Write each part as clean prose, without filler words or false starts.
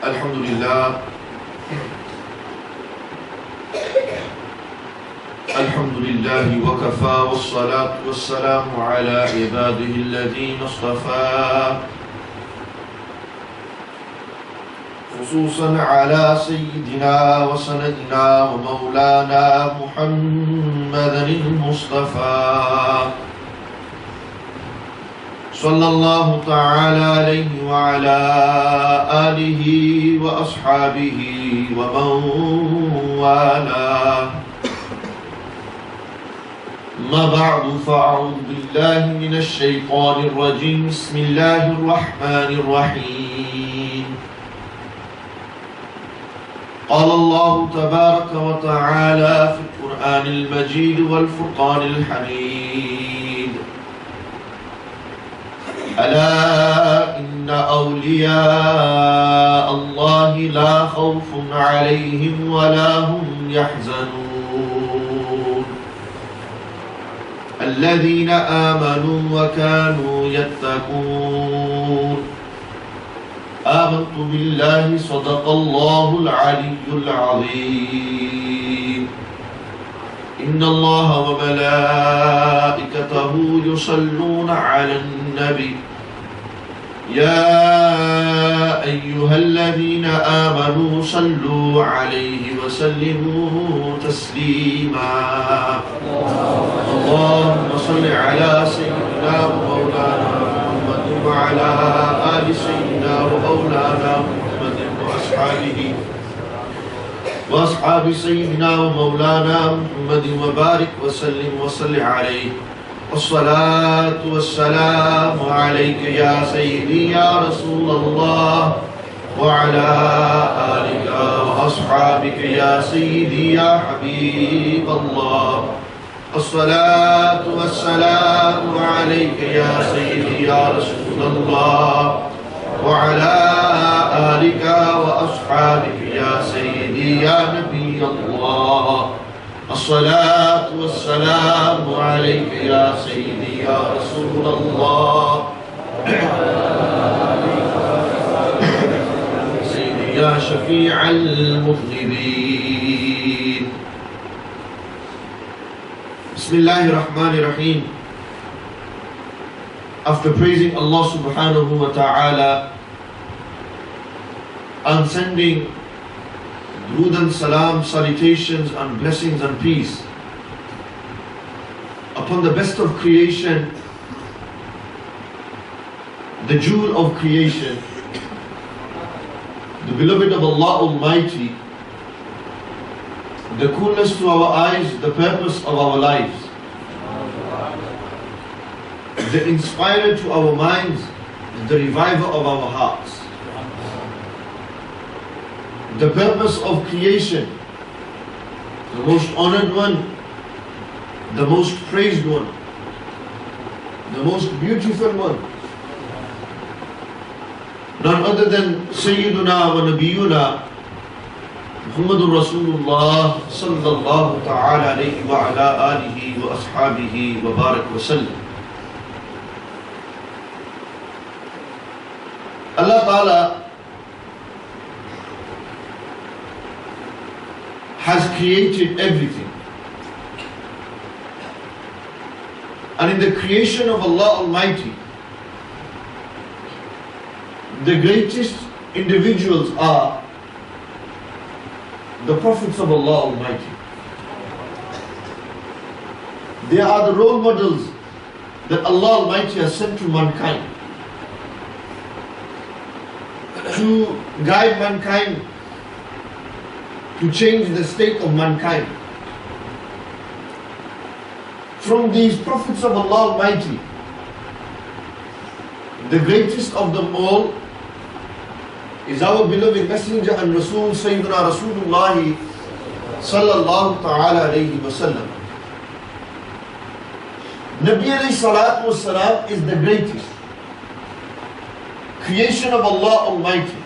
الحمد لله الحمد لله وكفى والصلاة والسلام على عباده الذين اصطفى خصوصا على سيدنا وسندنا ومولانا محمد المصطفى صلى الله تعالى عليه وعلى آله وأصحابه ومن والاه. ما بعد فأعوذ بالله من الشيطان الرجيم. بسم الله الرحمن الرحيم. قال الله تبارك وتعالى في القرآن المجيد والفرقان الحميد: ألا إن أولياء الله لا خوف عليهم ولا هم يحزنون الذين آمنوا وكانوا يتقون. آمنت بالله صدق الله العلي العظيم. إن الله وملائكته يصلون على النبي يا أيها الذين آمنوا صلوا عليه وسلموا تسليما. اللهم صل على سيدنا ومولانا محمد وعلى آل سيدنا ومولانا محمد وأصحاب سيدنا ومولانا محمد وبارك وسلم وصل عليه. والصلاة والسلام عليك يا سيدي يا رسول الله وعلى آلك وأصحابك يا سيدي يا حبيب الله. الصلاة والسلام عليك يا سيدي يا رسول الله وعلى آلك وأصحابك يا سيدي يا نبي الله. الصلاة والسلام عليك يا سيدي يا رسول الله سيدي يا شفيع المذنبين. بسم الله الرحمن الرحيم. After praising Allah subhanahu wa ta'ala and sending Durood and salam, salutations and blessings and peace upon the best of creation, the jewel of creation, the beloved of Allah Almighty, the coolness to our eyes, the purpose of our lives, the inspirer to our minds, the reviver of our hearts, the purpose of creation, the most honored one, the most praised one, the most beautiful one, none other than Sayyiduna wa Nabiyuna Muhammadur Rasulullah sallallahu ta'ala alayhi wa ala alihi wa ashabihi wa barak wa sallam. Allah Ta'ala has created everything. And in the creation of Allah Almighty, the greatest individuals are the prophets of Allah Almighty. They are the role models that Allah Almighty has sent to mankind to guide mankind, to change the state of mankind. From these prophets of Allah Almighty, the greatest of them all is our beloved Messenger and Rasul Sayyidina Rasulullah sallallahu ta'ala alayhi wa sallam. Nabi alayhi salatu was salam is the greatest creation of Allah Almighty.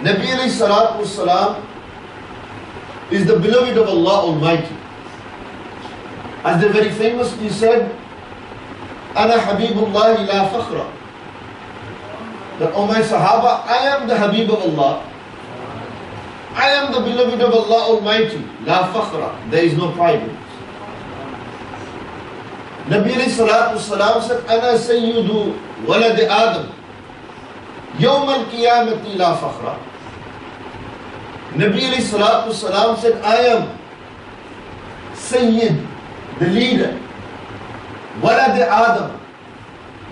Nabi alayhi salatu was salam is the beloved of Allah Almighty. As they very famously said, Ana Habibullah la fakhra. that, O my Sahaba, I am the Habib of Allah. I am the beloved of Allah Almighty. La fakhra. There is no pride in it. Nabi alayhi salatu wasalam said, Ana sayyidu walad Adam. Yawm al-qiyamati la fakhra. Nabi alayhi salatu wasalam said, I am Sayyid, the leader. Walad Adam,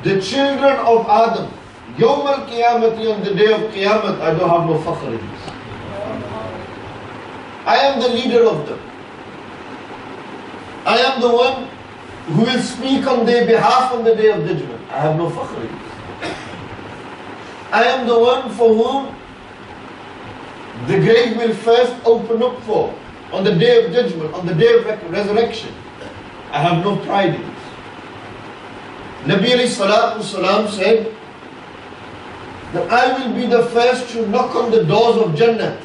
the children of Adam. Yawm al-qiyamati, on the day of Qiyamah, I don't have no fakhr in this. I am the leader of them. I am the one who will speak on their behalf on the day of judgment. I have no fakhr in this. I am the one for whom the grave will first open up for on the day of judgment, on the day of resurrection. I have no pride in this. Nabi alayhi salatu wasalam said that I will be the first to knock on the doors of Jannah.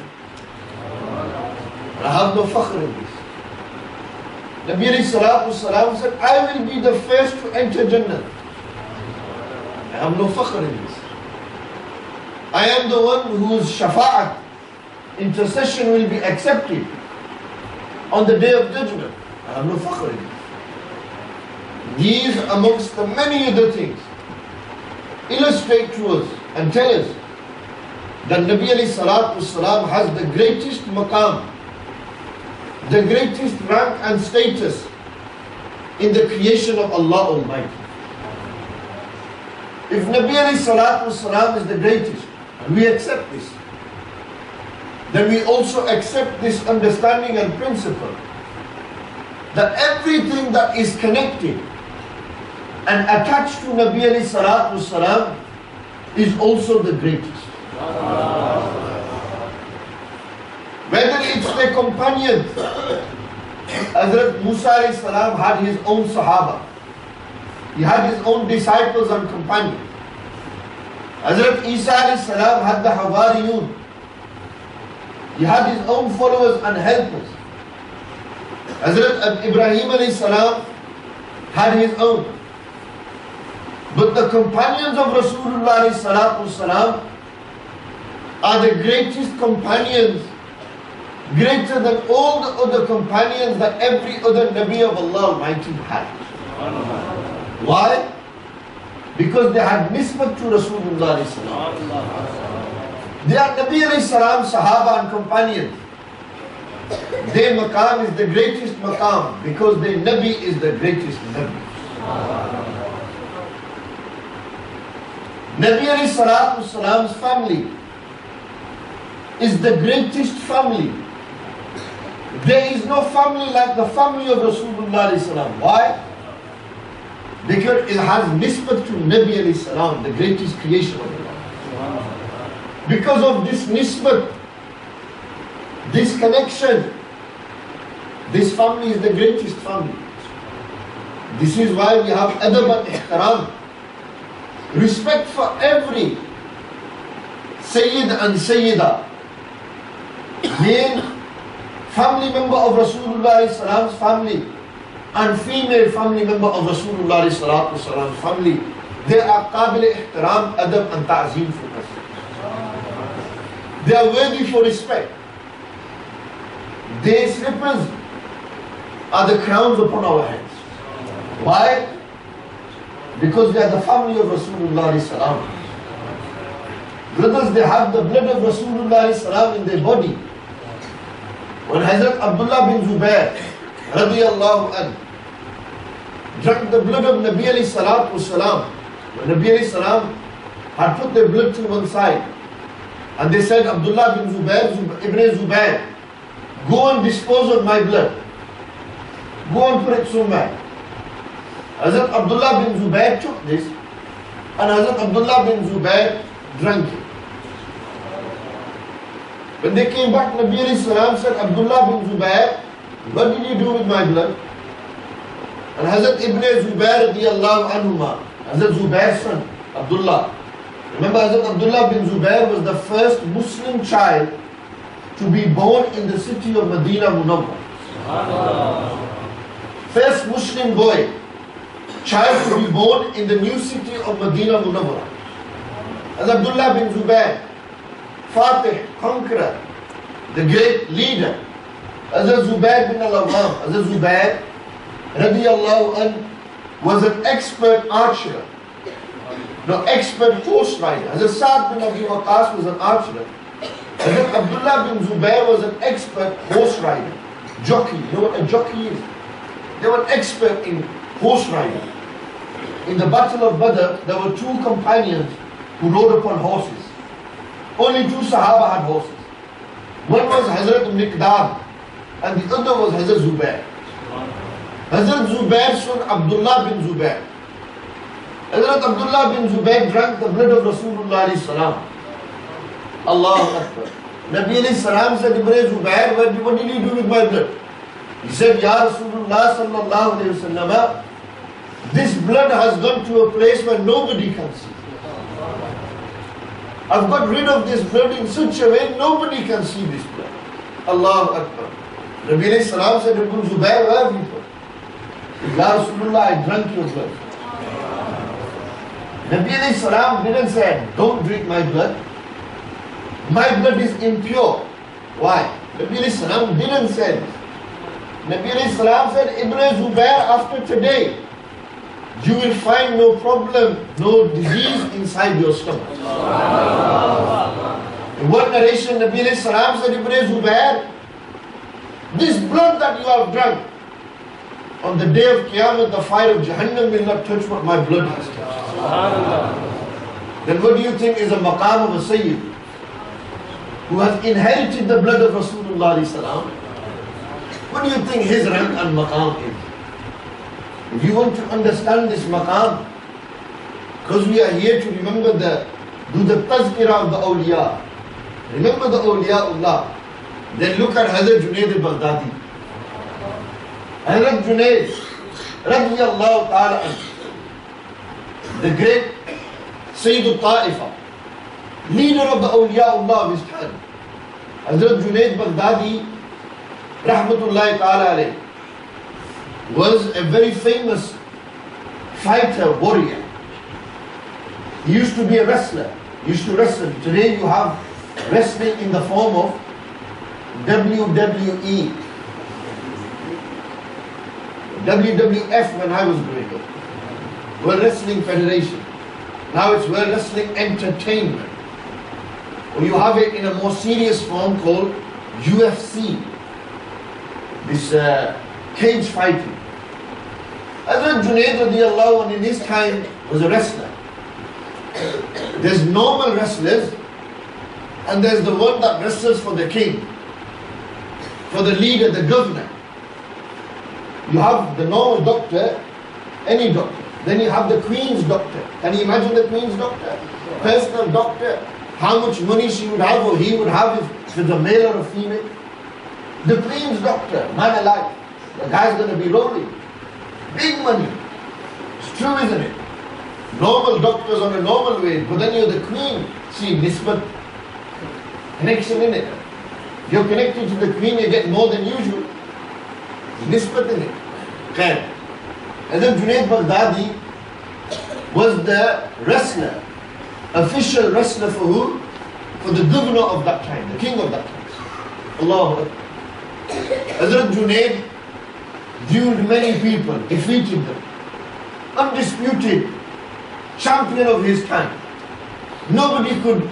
I have no fakhr in this. Nabi alayhi salatu wasalam said, I will be the first to enter Jannah. I have no fakhr in this. I am the one whose shafa'at, intercession, will be accepted on the day of judgment. I have no fakhr in this. These, amongst the many other things, illustrate to us and tell us that Nabi alayhi salatu wasalam has the greatest maqam, the greatest rank and status in the creation of Allah Almighty. If Nabi alayhi salatu wasalam is the greatest, and we accept this, then we also accept this understanding and principle that everything that is connected and attached to Nabi alayhi salatu wasalam is also the greatest. Whether it's the companions, Hazrat Musa alayhi salam had his own Sahaba. He had his own disciples and companions. Hazrat Isa alayhi salam had the Hawariyun. He had his own followers and helpers. Hazrat Ibrahim alayhi salam had his own. But the companions of Rasulullah alayhi salatu wasalam are the greatest companions, greater than all the other companions that every other Nabi of Allah Almighty had. Why? Because they had nisbat to Rasulullah alayhi salam. They are Nabi alayhi salam, Sahaba and companions. Their maqam is the greatest maqam because their Nabi is the greatest Nabi. Nabi alayhi salatu wasalam's family is the greatest family. There is no family like the family of Rasulullah alayhi salam. Why? Because it has nisbat to Nabi alayhi salam, the greatest creation of Allah. Because of this nisbat, this connection, this family is the greatest family. This is why we have adab and ihtaram, respect for every Sayyid and Sayyida, male family member of Rasulullah Sallam's family and female family member of Rasulullah Sallam's family. They are qabil ihtaram, adab and ta'zeem for us. They are worthy for respect. Their slippers are the crowns upon our heads. Why? Because they are the family of Rasulullah sallam. Brothers, they have the blood of Rasulullah sallam in their body. When Hazrat Abdullah bin Zubayr radiyallahu anhu drank the blood of Nabi alayhi salatu wasalam, when Nabi alayhi salam had put their blood to one side, and they said, Abdullah bin Zubayr, Ibn Zubayr, go and dispose of my blood. Go and put it somewhere. Hazrat Abdullah bin Zubayr took this, and Hazrat Abdullah bin Zubayr drank it. When they came back, Nabi alayhi salam said, Abdullah bin Zubayr, what did you do with my blood? And Hazrat Ibn Zubayr radiyallahu anhuma, Hazrat Zubayr's son, Abdullah. Remember, Hazrat Abdullah bin Zubayr was the first Muslim child to be born in the city of Medina Munawwar. First Muslim boy, child to be born in the new city of Medina Munawwar. as Abdullah bin Zubayr, Fatih, conqueror, the great leader, as Zubayr bin al-Awwam, as Zubayr radiyallahu anh was an expert archer, no, expert horse rider. As Sa'd bin Abi Waqqas was an archer, as Abdullah bin Zubayr was an expert horse rider, jockey. You know what a jockey is? They were expert in horse riding. In the Battle of Badr, there were two companions who rode upon horses. Only two Sahaba had horses. One was Hazrat Miqdad and the other was Hazrat Zubayr. Hazrat Zubayr's son Abdullah bin Zubayr. Hazrat Abdullah bin Zubayr drank the blood of Rasulullah alayhi salam. Allahu Akbar. Nabi alayhi salam said, Ibn Zubayr, what did you do with my blood? He said, Ya Rasulullah sallallahu alayhi wa sallam, this blood has gone to a place where nobody can see. I've got rid of this blood in such a way nobody can see this blood. Allahu Akbar. Nabi alayhi salam said, Ibn Zubayr, where have you put? Ya Rasulullah, I drank your blood. Nabi alayhi salam didn't say, don't drink my blood. My blood is impure. Why? Nabi alayhi salam didn't say this. Nabi alayhi salam said, Ibn Zubayr, after today, you will find no problem, no disease inside your stomach. In one narration, Nabi alayhi salam said, Ibn Zubayr, this blood that you have drunk, on the day of Qiyamah, the fire of Jahannam will not touch what my blood has touched. Then what do you think is a maqam of a Sayyid who has inherited the blood of Rasulullah alayhi salam? What do you think his rank and maqam is? If you want to understand this maqam, because we are here to remember do the tazkirah of the awliya. Remember the awliyaullah. Then look at Hazrat Junayd al-Baghdadi. Hazrat Junayd, radiyallahu ta'ala anhu, the great Sayyid al-Ta'ifa, leader of the awliyaullah of his time. Hazrat Junayd al-Baghdadi, rahmatullahi ta'ala alayhi, was a very famous fighter, warrior. He used to be a wrestler. He used to wrestle. Today you have wrestling in the form of WWE, WWF when I was growing up, World Wrestling Federation. Now it's World Wrestling Entertainment. Or you have it in a more serious form called UFC. This cage fighting. Hazrat Junayd radiyallahu anhu in his time was a wrestler. There's normal wrestlers and there's the one that wrestles for the king, for the leader, the governor. You have the normal doctor, any doctor. Then you have the queen's doctor. Can you imagine the queen's doctor? Personal doctor. How much money she would have or he would have if it's a male or a female. The queen's doctor, man alive. The guy's going to be rolling. Big money. It's true, isn't it? Normal doctors on a normal way, but then you're the queen. See, nisbat, connection in it. If you're connected to the queen, you get more than usual. Nisbat in it. Khair. And then Junayd Baghdadi was the wrestler, official wrestler for who? For the governor of that time, the king of that time. Allahu Akbar. Hazrat Junayd dueled many people, defeated them. Undisputed champion of his time. Nobody could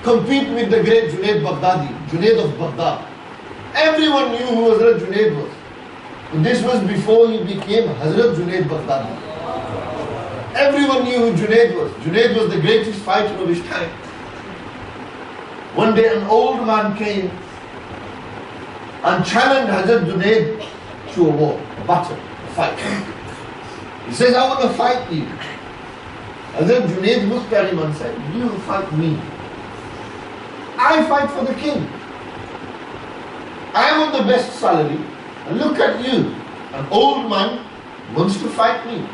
compete with the great Junayd Baghdadi, Junayd of Baghdad. Everyone knew who Hazrat Junayd was. And this was before he became Hazrat Junayd Baghdadi. Everyone knew who Junayd was. Junayd was the greatest fighter of his time. One day an old man came and challenged Hazrat Junayd to a war, a battle, a fight. He says, I want to fight you. Hazrat Junayd looked at him and said, you fight me. I fight for the king. I am on the best salary. And look at you, an old man wants to fight me.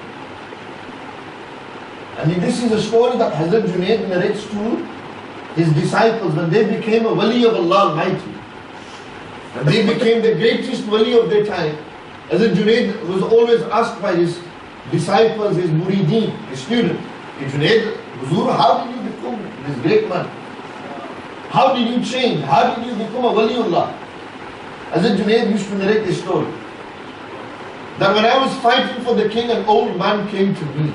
And this is a story that Hazrat Junayd narrates to his disciples when they became a wali of Allah Almighty. And they became the greatest wali of their time. Hazrat Junayd was always asked by his disciples, his murideen, his students, Junayd, Huzur, how did you become this great man. How did you change? How did you become a waliullah? Hazrat Junayd used to narrate this story. That when I was fighting for the king, an old man came to me.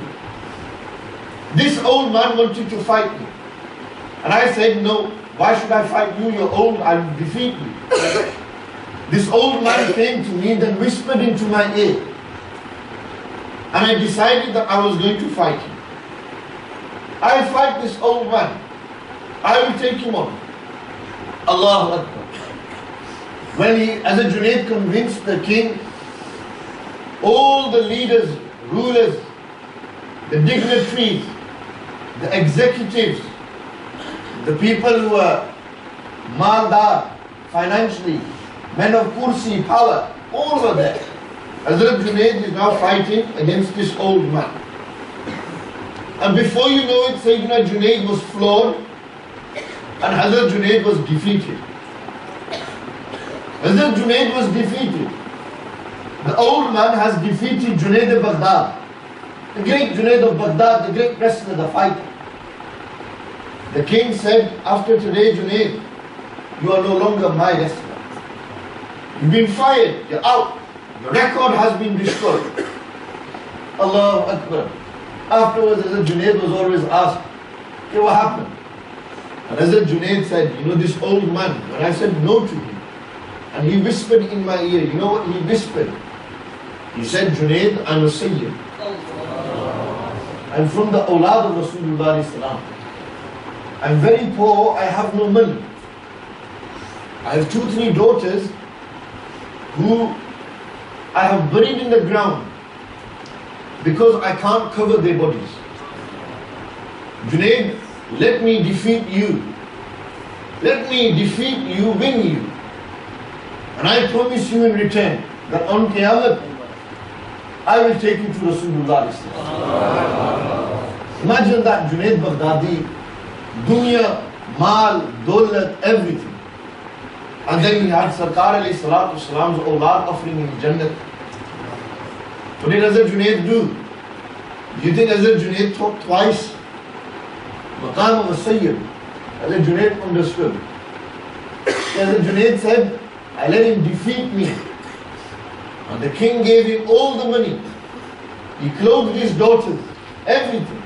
This old man wanted to fight me. And I said, no, why should I fight you? You're old, I'll defeat you. This old man came to me, then whispered into my ear. And I decided that I was going to fight him. I'll fight this old man. I will take him on. Allahu Akbar. When Hazrat Junayd convinced the king, all the leaders, rulers, the dignitaries, the executives, the people who are maldar, financially, men of kursi, power, all were there. Hazrat Junayd is now fighting against this old man. And before you know it, Sayyidina Junayd was floored and Hazrat Junayd was defeated. Hazrat Junayd was defeated. The old man has defeated Junayd al-Baghdadi. The great Junayd of Baghdad, the great wrestler, the fighter. The king said, after today, Junayd, you are no longer my wrestler. You've been fired, you're out. Your record has been destroyed. Allahu Akbar. Afterwards, Hazrat Junayd was always asked, okay, what happened? And Hazrat Junayd said, you know, this old man, when I said no to him, and he whispered in my ear, you know what he whispered? He said, Junayd, I'm a Sayyid. I'm from the awlad of Rasulullah Sallallahu. I'm very poor, I have no money. I have 2-3 daughters who I have buried in the ground because I can't cover their bodies. Junayd, let me defeat you. Let me defeat you, win you. And I promise you in return that on Qiyamah, I will take you to Rasulullah. Imagine that, Junayd Baghdadi, dunya, mal, dawlat, everything. And then he had Sarkar alayhi salatu salam's awlad offering him Jannat. What did Hazrat Junayd do? Do you think Hazrat Junayd thought twice? Maqam of a Sayyid. Hazrat Junayd understood. Hazrat Junayd said, I let him defeat me. And the king gave him all the money. He clothed his daughters, everything.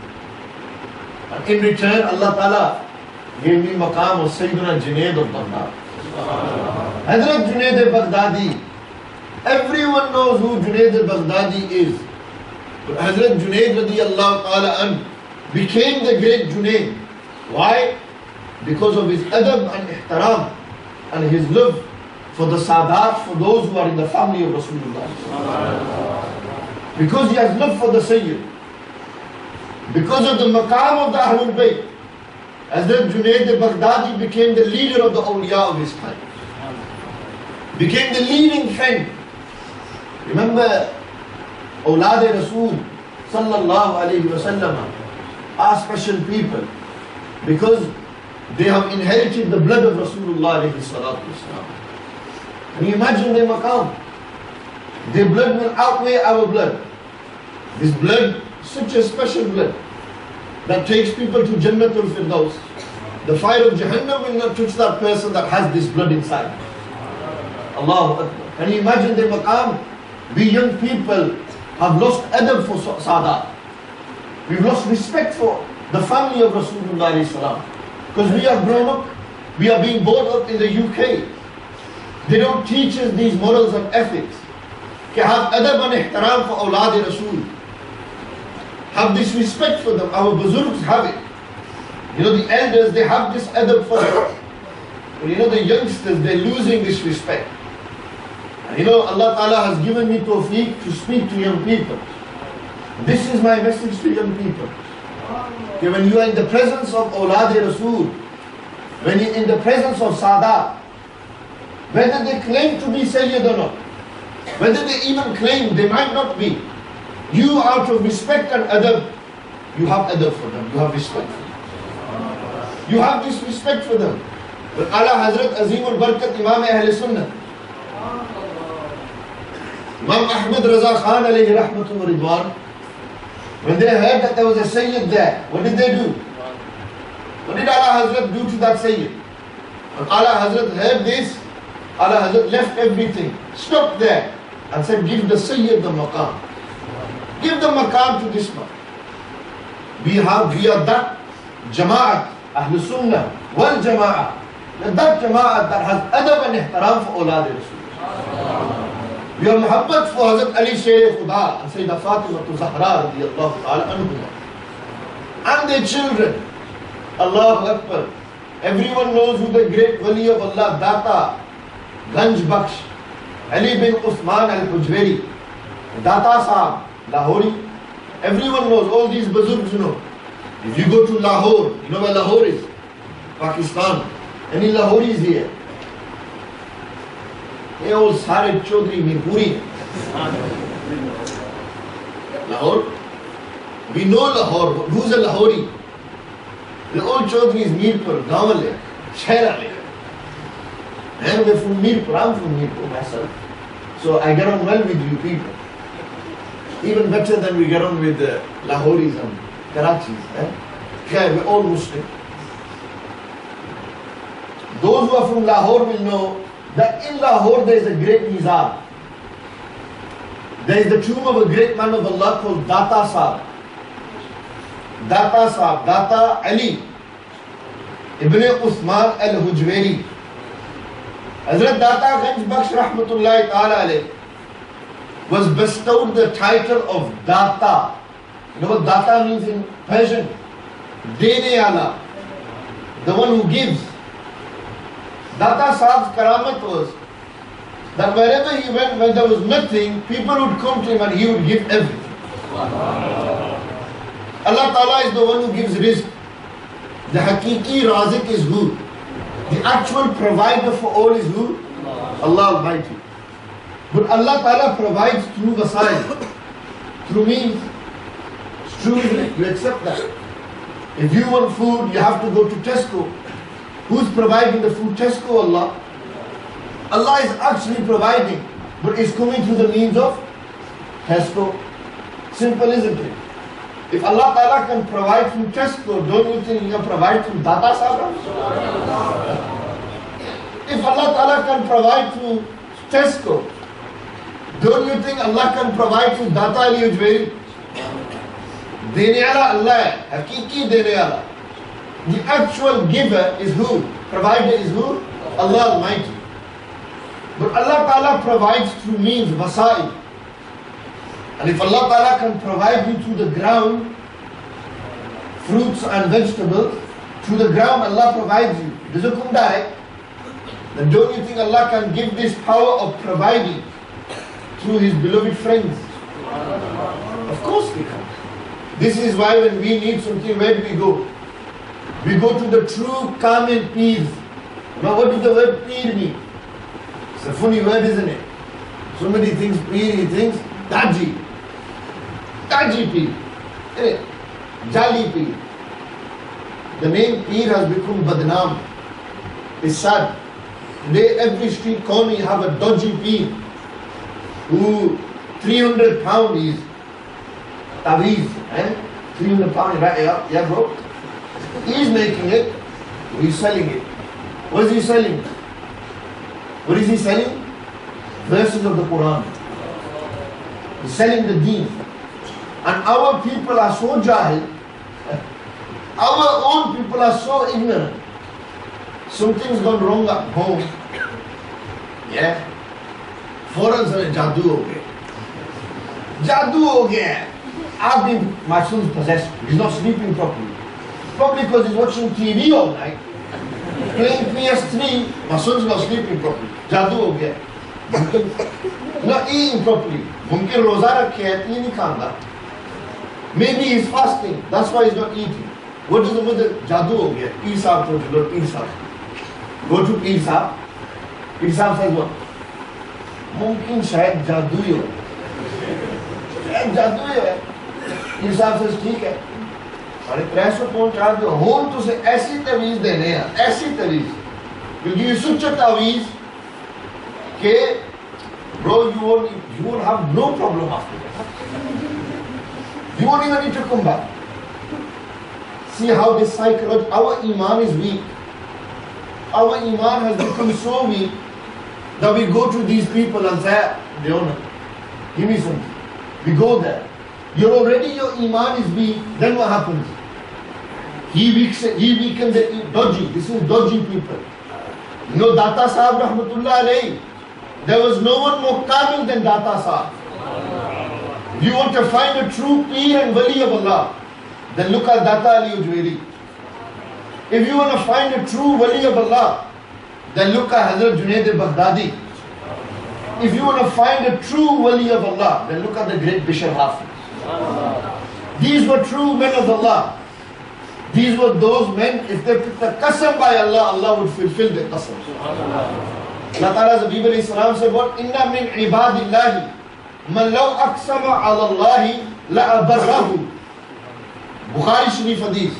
And in return, Allah Ta'ala gave me maqam of Sayyidina Junayd of Baghdad. Hazrat Junayd al-Baghdadi. Everyone knows who Junayd al-Baghdadi is. But Hazrat Junayd radiyallahu ta'ala an became the great Junayd. Why? Because of his adab and ihtaram and his love for the Sadat, for those who are in the family of Rasulullah. Because he has love for the Sayyid. Because of the maqam of the Ahlul Bayt. Hazrat Junayd al-Baghdadi became the leader of the awliya of his time. Became the leading friend. Remember, awlad Rasul sallallahu alayhi wa sallam are special people because they have inherited the blood of Rasulullah alayhi salatu wasalam. Can you imagine their maqam? Their blood will outweigh our blood. This blood, such a special blood that takes people to Jannatul Firdaus. The fire of Jahannam will not touch that person that has this blood inside. Allahu Akbar. Can you imagine their maqam? We young people have lost adab for Sadat. We've lost respect for the family of Rasulullah sallallahu. Because we are grown up, we are being brought up in the UK. They don't teach us these morals and ethics. Have adab and ihtaram for awlad Rasul. Have this respect for them. Our buzurgs have it. You know, the elders, they have this adab for them. But you know, the youngsters, they're losing this respect. And you know, Allah Ta'ala has given me tawfiq to speak to young people. This is my message to young people. Okay, when you are in the presence of awlad Rasul, when you're in the presence of Sadat, whether they claim to be Sayyid or not, whether they even claim they might not be, you out of respect and adab, you have adab for them, you have respect for them. You have this respect for them. But Ala Hazrat Azim al-Barakat Imam Ahl Sunnah, Imam Ahmad Raza Khan alayhi rahmatu wa ridwan, when they heard that there was a Sayyid there, what did they do? What did Ala Ala Hazrat do to that Sayyid? When Ala Hazrat heard this, Ala Hazrat left everything, stopped there and said, give the Sayyid the maqam. Give the maqam to this man. We are that Jama'at, Ahlul Sunnah, wal Jama'at. That Jama'at that has adab and ihtaram for awlad Rasul. We are muhabbat for Hazrat Ali Sher Khuda and Sayyidah Fatima Zahra radiyallahu ta'ala anhuma. And their children. Allahu Akbar. Everyone knows who the great wali of Allah, Data, Ganj Baksh, Ali bin Uthman al-Hujwari, Data Sahab, Lahori. Everyone knows, all these Bazurgs know. If you go to Lahore, you know where Lahore is? Pakistan. Any Lahoris here? They all Sare Chaudhry Mirpuri. Lahore? We know Lahore. Who's a Lahori? The old Chaudhry is Mirpur, Gawale, Shairale. And we're from Mirpur. I'm from Mirpur myself. So I get on well with you people. Even better than we get on with the Lahoris and Karachis. Okay, we're all Muslim. Those who are from Lahore will know that in Lahore there is a great Nizar. There is the tomb of a great man of Allah called Data Sahab. Data Sahab, Data Ali Ibn Uthman al-Hujwari. Hazrat Data Ganj Baksh Rahmatullahi Ta'ala alayh was bestowed the title of Data. You know what Data means in Persian? Dene Ala, the one who gives. Data Sahab's karamat was that wherever he went, when there was nothing, people would come to him and he would give everything. Allah Ta'ala is the one who gives rizq. The hakiki razik is who? The actual provider for all is who? Allah Almighty. But Allah Ta'ala provides through wasail, through means. It's true, isn't it? You accept that. If you want food, you have to go to Tesco. Who's providing the food? Tesco, Allah. Allah is actually providing, but it's coming through the means of Tesco. Simple, isn't it? If Allah Ta'ala can provide through Tesco, don't you think He can provide through Data Sahab? If Allah Ta'ala can provide through Tesco, don't you think Allah can provide through Data Ali Ujwari? Dene Ala Allah, Hakiki Dene Ala. The actual giver is who? Provider is who? Allah Almighty. But Allah Ta'ala provides through means, wasail. And if Allah Ta'ala can provide you through the ground, fruits and vegetables, through the ground Allah provides you. Does it come direct? Then don't you think Allah can give this power of providing through His beloved friends? Of course He can. This is why when we need something, where do we go? We go to the true Kamil Peers. Now what does the word Peer mean? It's a funny word, isn't it? Somebody thinks Peer, he thinks Daji. Daji Peer. Isn't it? Jali Peer. The name Peer has become Badnaam. It's sad. Today every street corner you have a dodgy Peer who 300 pound is Taweez. 300 pound, right? Yeah bro. He's making it, he's selling it. What is he selling? What is he selling? Verses of the Quran. He's selling the deen. And our people are so jahil, our own people are so ignorant. Something's gone wrong at home. Yeah? Foreign se jadoo ho gaya. Jadoo ho gaya. My son's possessed. He's not sleeping properly. Probably because he's watching TV all night, playing PS3. My son's not sleeping properly. Jadoo ho gaya. Not eating properly. Mumkin roza rakhe hai, tea nahi khanda. Maybe he's fasting. That's why he's not eating. What is the mother? Jadoo ho gaya. Peer Sahab told you, Lord, Peer Sahab. Go to Peer Sahab. Peer Sahab says what? Mumkin shayad jadoo hi ho. Shayad jadoo hi hai. Peer Sahab says, ठीक है. अरे 300 pound charge दो home तो से ऐसी तवीज देने हैं ऐसी तवीज क्योंकि ये सुच तवीज के bro you won't have no problem after that. You won't even need to come back. See how this psychology, our iman is weak. Our iman has become so weak that we go to these people and say, Deona, give me something. We go there. You're already, your iman is weak, then what happens? He weakens the dodgy. This is dodgy people. You know, Data Sahib Rahmatullah alayhi, there was no one more kamil than Data Sahib. If you want to find a true Peer and Wali of Allah, then look at Data Ali Ujweli. If you want to find a true Wali of Allah, then look at Hazrat Junayd al-Baghdadi. If you want to find a true Wali of Allah, then look at the great Bishr Hafi. These were true men of Allah. These were those men, if they took the qasam by Allah, Allah would fulfill the qasam. Allah Ta'ala's Habib alayhi salam said, what? Inna min ibadillahi man law aqsama ala Allahi la abarrahu. Bukhari Sharif Hadith.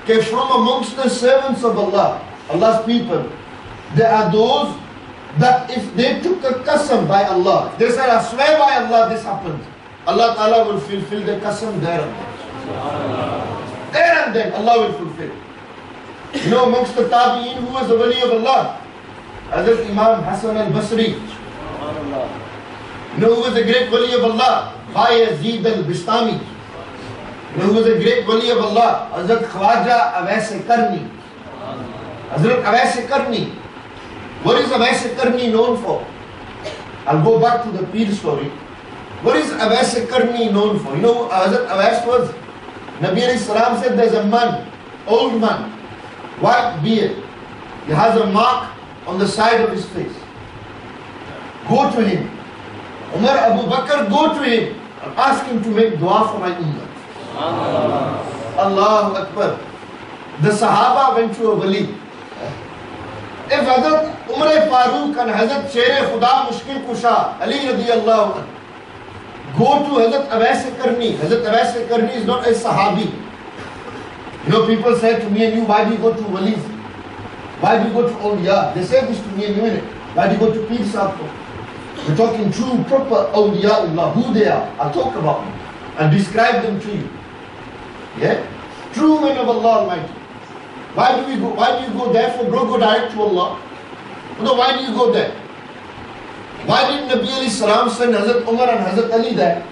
Okay, from amongst the servants of Allah, Allah's people, there are those that if they took a qasam by Allah, they said, I swear by Allah this happened, Allah Ta'ala will fulfill the qasam there and then. There and then Allah will fulfill. You know, amongst the tabi'een, who was the wali of Allah? Hazrat Imam Hassan al-Basri. You know who was the great wali of Allah? Bayezid al-Bistami. You know who was the great wali of Allah? Hazrat Khwaja al-Qarni. Hazrat al-Qarni. What is al-Qarni known for? I'll go back to the Pir story. What is al-Qarni known for? You know who Hazrat Uwais was? Nabi alayhi salam said, there's a man, old man, white beard. He has a mark on the side of his face. Go to him. Umar Abu Bakr, go to him and ask him to make dua for my ummah. Allahu Akbar. The Sahaba went to a wali. If Hazrat Umar Farooq and Hazrat Sher Khuda Mushkil Kusha, Ali radiyallahu anhu, go to Hazrat Uwais Qarni. Hazrat Uwais Qarni is not a Sahabi. You know, people say to me and you, why do you go to Walis? Why do you go to Awliya? They say this to me and you, innit? Why do you go to Pir Sahib? We're talking true, proper Awliyaullah, who they are. I'll talk about them and describe them to you. Yeah? True men of Allah Almighty. Why do you go there for? Bro, go direct to Allah. No, why do you go there? Why did Nabi alayhi salam send Hazrat Umar and Hazrat Ali there?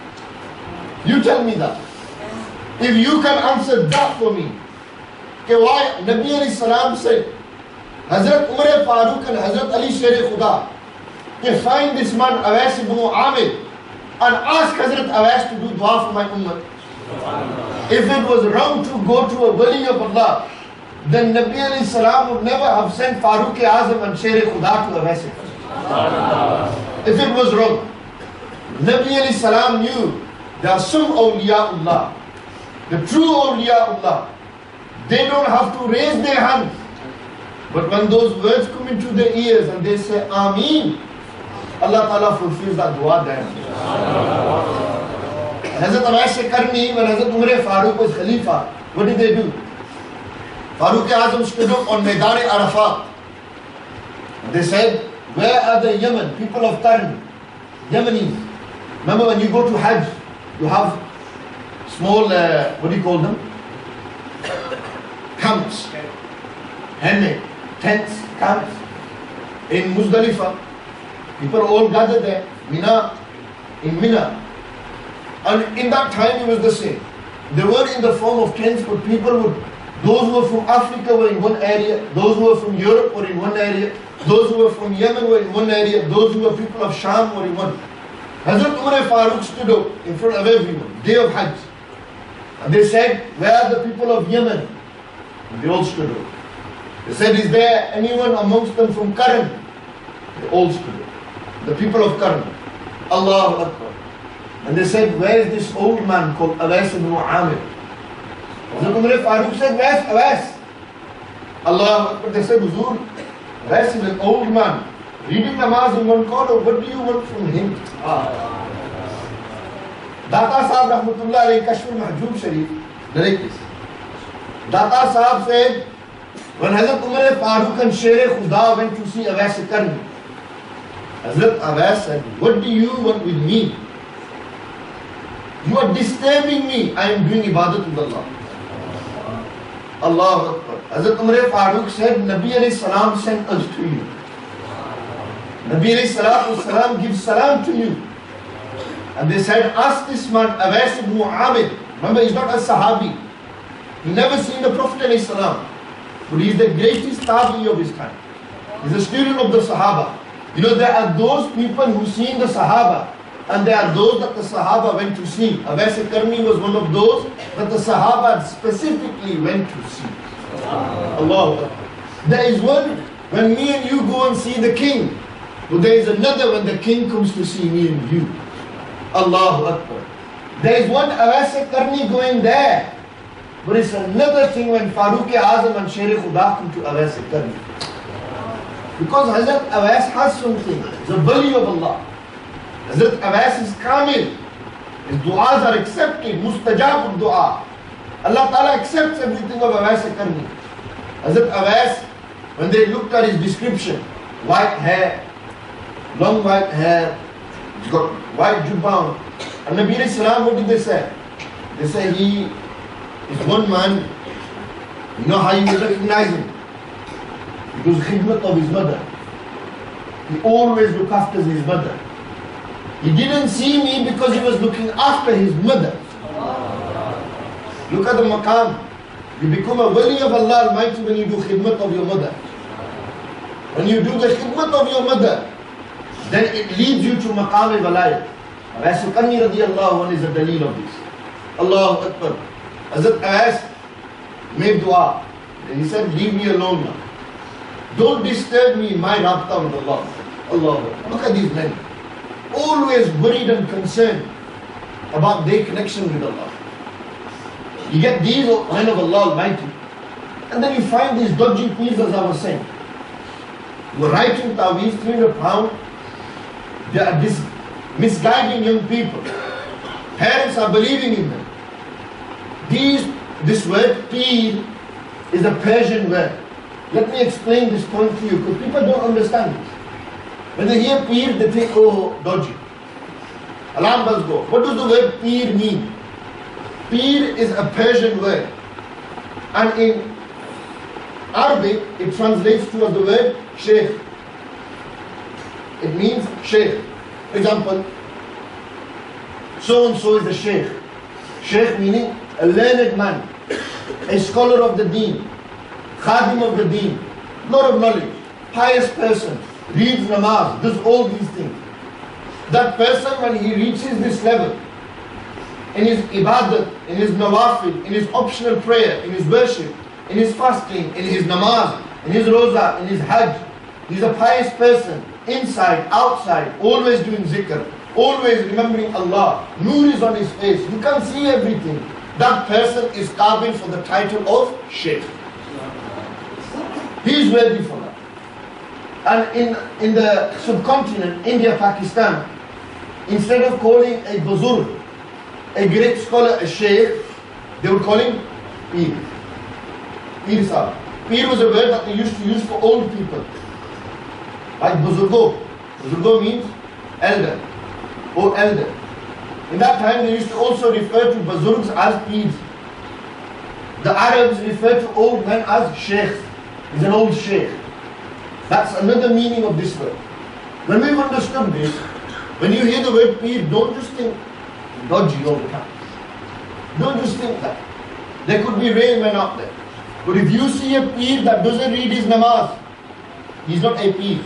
You tell me that. If you can answer that for me. Okay, why Nabi alayhi salam said Hazrat Umar Farooq and Hazrat Ali Sher Khuda, okay, find this man Uwais ibn Amir and ask Hazrat Uwais to do dua for my ummah. If it was wrong to go to a wali of Allah, then Nabi alayhi salam would never have sent Farooq Azam and Sher Khuda to Uwais. If it was wrong, Nabi alayhi salam knew there are some awliyaullah, the true awliyaullah, they don't have to raise their hands, but when those words come into their ears and they say Ameen, Allah Ta'ala fulfills that dua there. Hazrat Uwais Qarni, when Hazrat Umar Farooq was Khalifa, what did they do? Farooq Azam stood up on Maidan Arafat. They said, where are the Yemen, people of Qarni, Yemenis? Remember when you go to Hajj, you have small, what do you call them? Camps, handmade, tents, camps. In Muzdalifah, people all gathered there, in Mina. And in that time it was the same. They were in the form of tents, but people would, those who were from Africa were in one area, those who were from Europe were in one area, those who were from Yemen were in one area, those who were people of Sham were in one. Hazrat Umar Farooq stood up in front of everyone, day of Hajj. And they said, where are the people of Yemen? And they all stood up. They said, is there anyone amongst them from Qarn? They all stood up. The people of Qarn. Allahu Akbar. And they said, where is this old man called Uwais ibn Amir? Hazrat Umar Farooq said, where's Uwais? Allahu Akbar. They said, Huzur, Uwais is an old man, reading namaz in one corner, what do you want from him? Data Sahib Rahmatullah alayhi Kashmir Mahjoob Sharif, narrate this. Data Sahib said, when Hazrat Umar Farooq and Sher Khuda went to see Uwais Qarni, Hazrat Uwais said, what do you want with me? You are disturbing me. I am doing ibadat with Allah. Allahu Akbar. Hazrat Umar Farooq said, Nabi alayhi salam sent us to you. Nabi alayhi salatu salam gives salam to you. And they said, ask this man, Uwais ibn Amir. Remember, he's not a Sahabi. He never seen the Prophet alayhi salam. But he is the greatest tabi of his time. He's a student of the Sahaba. You know, there are those people who seen the Sahaba, and there are those that the Sahaba went to see. Uwais al-Qarni was one of those that the Sahaba specifically went to see. Allah. There is one when me and you go and see the king, but there is another when the king comes to see me and you. Allahu Akbar. There is one Uwais al-Qarni going there, but it's another thing when Farooq Azam and Sher Khuda come to Uwais al-Qarni. Because Hazrat Uwais has something, the wali of Allah. Hazrat Uwais is kamil. His du'as are accepted, mustajab dua. Allah Ta'ala accepts everything of Uwais al-Qarni. Hazrat Uwais, when they looked at his description, white hair, long white hair, he's got white jubbah. And Nabi alayhi salam, what did they say? They say he is one man, you know how you will recognize him? Because khidmat of his mother. He always looked after his mother. He didn't see me because he was looking after his mother. Look at the maqam. You become a wali of Allah Almighty when you do khidmat of your mother. When you do the khidmat of your mother, then it leads you to maqam al-walayat. Uwais al-Qarni radiyallahu anhu is a dalil of this. Allahu Akbar. Hazrat Uwais made dua. And he said, leave me alone now. Don't disturb me in my rabta with Allah. Allah. Look at these men. Always worried and concerned about their connection with Allah. You get these men of Allah Almighty, and then you find these dodgy peers, as I was saying. Who are writing ta'weez, 300 pounds. They are misguiding young people. Parents are believing in them. This word, peer, is a Persian word. Let me explain this point to you, because people don't understand this. When they hear peer, they think, oh, dodgy. Alarm bells go. What does the word peer mean? Peer is a Persian word. And in Arabic, it translates to as the word sheikh. It means sheikh. For example, so and so is a sheikh. Sheikh meaning a learned man, a scholar of the deen, khadim of the deen, lot of knowledge, pious person, reads namaz, does all these things. That person, when he reaches this level, in his ibadat, in his nawafil, in his optional prayer, in his worship, in his fasting, in his namaz, in his roza, in his hajj, he's a pious person, inside, outside, always doing zikr, always remembering Allah. Noor is on his face, you can't see everything. That person is qabil for the title of Shaykh. He is worthy for that. And in the subcontinent, India, Pakistan, instead of calling a buzurg, a great scholar, a sheikh, they would call him Peer. Peer Sahib. Peer was a word that they used to use for old people. Like buzurgo. Buzurgo means elder or elder. In that time they used to also refer to buzurgs as peers. The Arabs refer to old men as sheikhs. He's an old sheikh. That's another meaning of this word. When we've understood this, when you hear the word peer, don't just think dodgy all the time. Don't just think that. There could be real men out there. But if you see a peer that doesn't read his namaz, he's not a peer.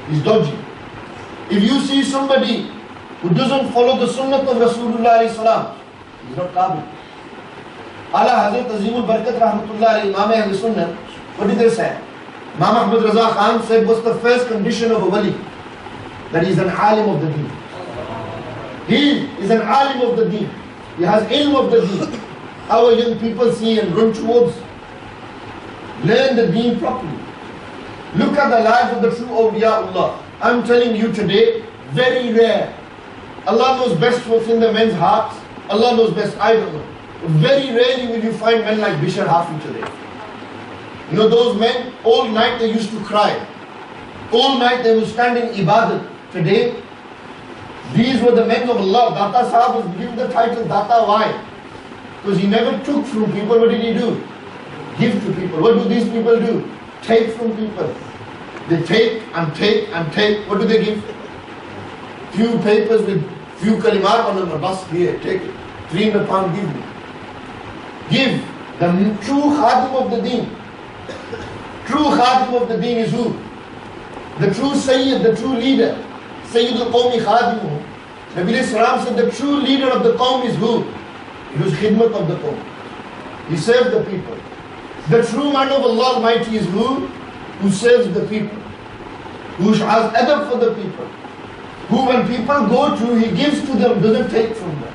He's dodgy. If you see somebody who doesn't follow the sunnah of Rasulullah sallallahu, he's not qabil. Ala Hazrat Azimul Barakat Rahmatullah Imam Ahl Sunnah, what did they say? Imam Ahmad Raza Khan said, what's the first condition of a wali? That he's an alim of the deen. He is an alim of the deen. He has ilm of the deen. Our young people see and run towards. Learn the deen properly. Look at the lives of the true awliyaullah. I'm telling you today, very rare. Allah knows best what's in the men's hearts. Allah knows best, I don't know. Very rarely will you find men like Bishr al-Hafi today. You know those men, all night they used to cry. All night they would stand in ibadat. Today, these were the men of Allah. Data Sahib was given the title Data. Why? Because he never took from people. What did he do? give to people. What do these people do? Take from people. They take and take and take. What do they give? Few papers with few kalimat on them. Bas, here, take it. 300 pounds, give me. Give. The true khadim of the deen. True khadim of the deen is who? The true Sayyid, the true leader. Sayyid al-Qawmi khadimuhu. Nabi Sallam said the true leader of the Qawm is who? It was khidmat of the Qawm. He served the people. The true man of Allah Almighty is who? Who serves the people. Who has adab for the people. Who when people go to, he gives to them, doesn't take from them.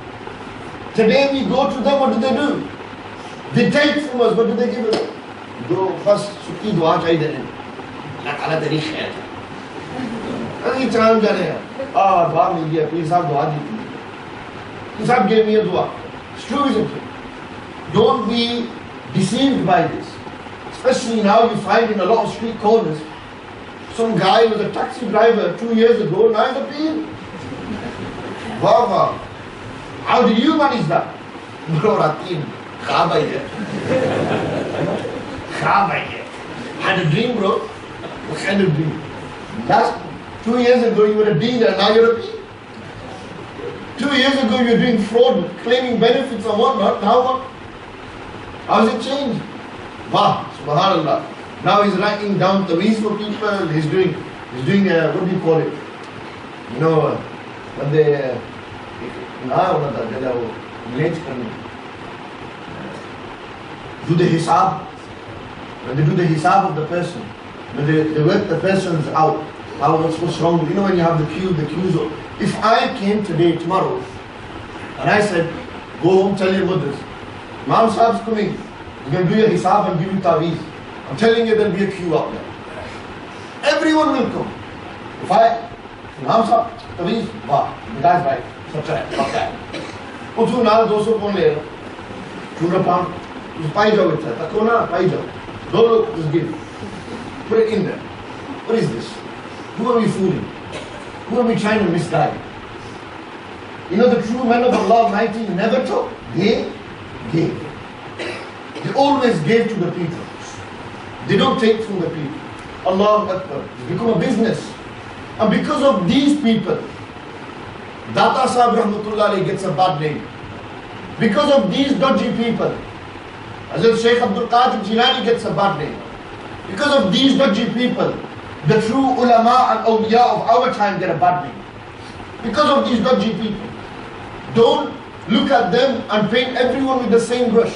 Today we go to them, what do? They take from us, what do they give us? Do first suki dua chahiye dene. Allah Ta'ala teri khair. Any chance jane ah dua mil gaya, Peer Sahab dua di. Peer Sahab gave me a dua. It's true, isn't it? Don't be deceived by this. Especially now you find in a lot of street corners, some guy was a taxi driver 2 years ago, now he's a peer. Wow, wow. How did you manage that? Bro, Ratim, khab hai hai. Had a dream, bro. What kind of dream? Last 2 years ago you were a dealer, now you're a peer. 2 years ago you were doing fraud, claiming benefits and whatnot, now what? How has it changed? Wow, subhanallah. Now he's writing down taweez for people, he's doing what do you call it? You know, when they do the hisab, when they do the hisab of the person, when they work the person's out, what's wrong? You know when you have the queues. If I came today, tomorrow, and I said, go home, tell your mothers, Imam Sahab's coming, he's going to do your hisab and give you taweez. I'm telling you, there'll be a queue out there. Everyone will come. If Imam Sahab, taweez, wow, the guy's right, such a okay. Uthu naal 200 pound le 200 pound, just pai jao with that. Takho na, pai jao. Don't just give. Put it in there. What is this? Who are we fooling? Who are we trying to misguide? You know the true men of Allah Almighty never took. They gave. They always gave to the people. They don't take from the people. Allahu Akbar. It's become a business. And because of these people, Data Sahib Rahmatullah Alayhi gets a bad name. Because of these dodgy people, Hazrat Shaykh Abdul Qadir Jilani gets a bad name. Because of these dodgy people, the true ulama and awliya of our time get a bad name. Because of these dodgy people. Don't look at them and paint everyone with the same brush.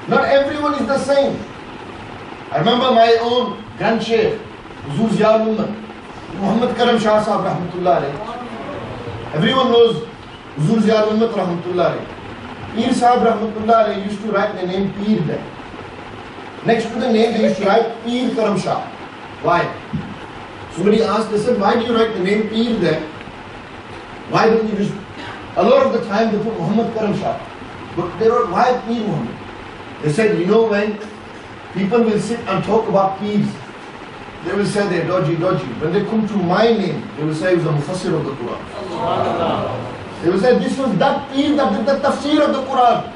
Not everyone is the same. I remember my own grand sheikh, Huzur Ziyar Muhammad Karam Shah Sahab Rahmatullah Alayhi. Everyone knows Huzur Ziyar Rahmatullah Alayhi. Peer Sahab Rahmatullah Alayhi used to write the name Peer there. Next to the name they used to write Peer Karam Shah. Why? Somebody asked, they said, why do you write the name Peer there? Why don't you just... A lot of the time they put Muhammad Karam Shah. But they wrote, why Peer Muhammad? They said, you know when people will sit and talk about peers, they will say they're dodgy. When they come to my name, they will say he was a mufassir of the Quran. They will say this was that peer that did the tafsir of the Quran.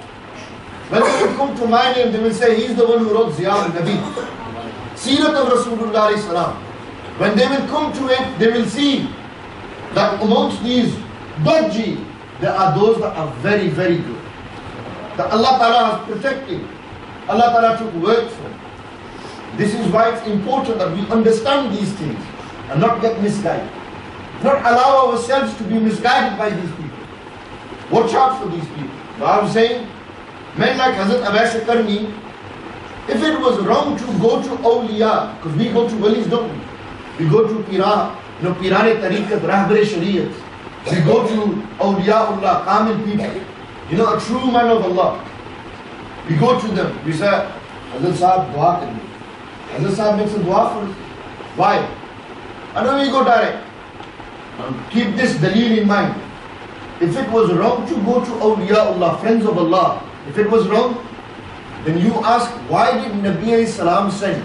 When they will come to my name, they will say he's the one who wrote Ziyar al-Nabi, Seerat of Rasulullah sallam. When they will come to it, they will see that amongst these dodgy, there are those that are very, very good. That Allah Ta'ala has protected. Allah Ta'ala took work for. This is why it's important that we understand these things and not get misguided. Not allow ourselves to be misguided by these people. Watch out for these people. But I'm saying, men like Hazrat al-Qarni, if it was wrong to go to awliya, because we go to walis, don't we? We go to Pirane Tariqat, Rahbare Shariat. We go to awliyaullah, Kamil people. You know, a true man of Allah. We go to them. We say, Hazrat Sahab, dua kar me. Hazrat Sahab makes a dua for us. Why? And then we go direct. Keep this daleel in mind. If it was wrong to go to awliyaullah, friends of Allah, if it was wrong, then you ask, why did Nabi Salam send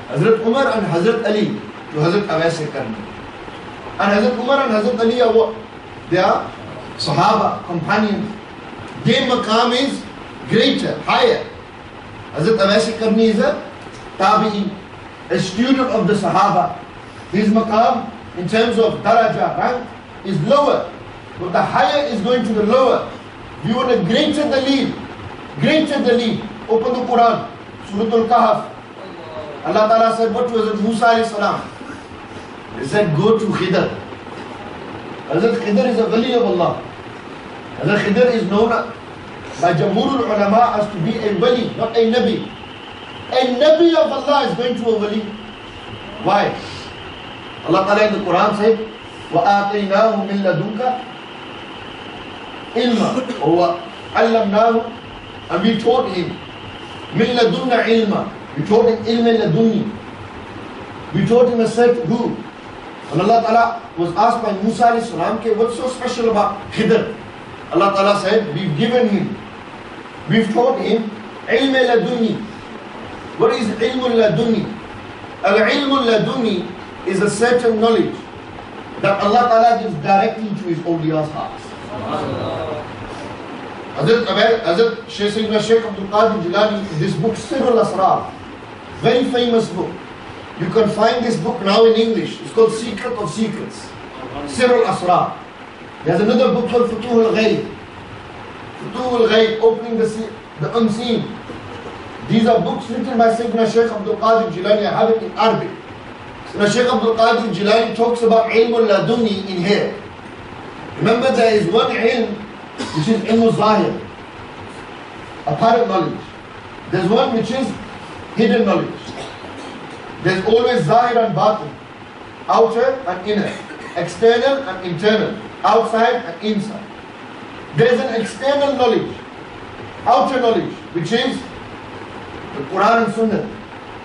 Hazrat Umar and Hazrat Ali to Hazrat Uwais Qarni? And Hazrat Umar and Hazrat Ali are what? They are Sahaba, companions. Their maqam is greater, higher. Hazrat Uwais al-Qarni is a tabi'i, a student of the Sahaba. His maqam in terms of daraja, rank, is lower. But the higher is going to the lower. You want a greater daleel. Open the Quran, Surah Al-Kahf. Allah Ta'ala said, what was it? Musa alayhi salam. He said, go to Khidr. Hazrat Khidr is a wali of Allah. Hazrat Khidr is known by Jamhurul Ulama as to be a wali, not a nabi. A nabi of Allah is going to a wali. Why? Allah Ta'ala in the Quran said, وَآتَيْنَاهُ مِن لَدُنْكَ إِلْمًا وَعَلَّمْنَاهُ, and we taught him مِن لَدُنَّ إِلْمًا. We taught him ilm laduni. We taught him a certain who. And Allah Ta'ala was asked by Musa alayhi salam, okay, what's so special about Khidr? Allah Ta'ala said, we've taught him ilm laduni. What is ilm laduni? Al-ilm laduni is a certain knowledge that Allah Ta'ala gives directly to his awliya's hearts. Hazrat Shaykh Abdul Qadir Jilani, this book, Sirr al-Asrar, very famous book. You can find this book now in English. It's called Secret of Secrets. Sirr al-Asrar. There's another book called Futuh al-Ghayb. Futuh al-Ghayb, opening the unseen. These are books written by Sayyidina Shaykh Abdul Qadir Jilani. I have it in Arabic. Sayyidina Shaykh Abdul Qadir Jilani talks about ilm al-laduni in here. Remember, there is one ilm which is ilm al-zahir, apparent knowledge. There's one which is hidden knowledge. There's always zahir and batin, outer and inner, external and internal, outside and inside. There's an external knowledge, outer knowledge, which is the Quran and Sunnah,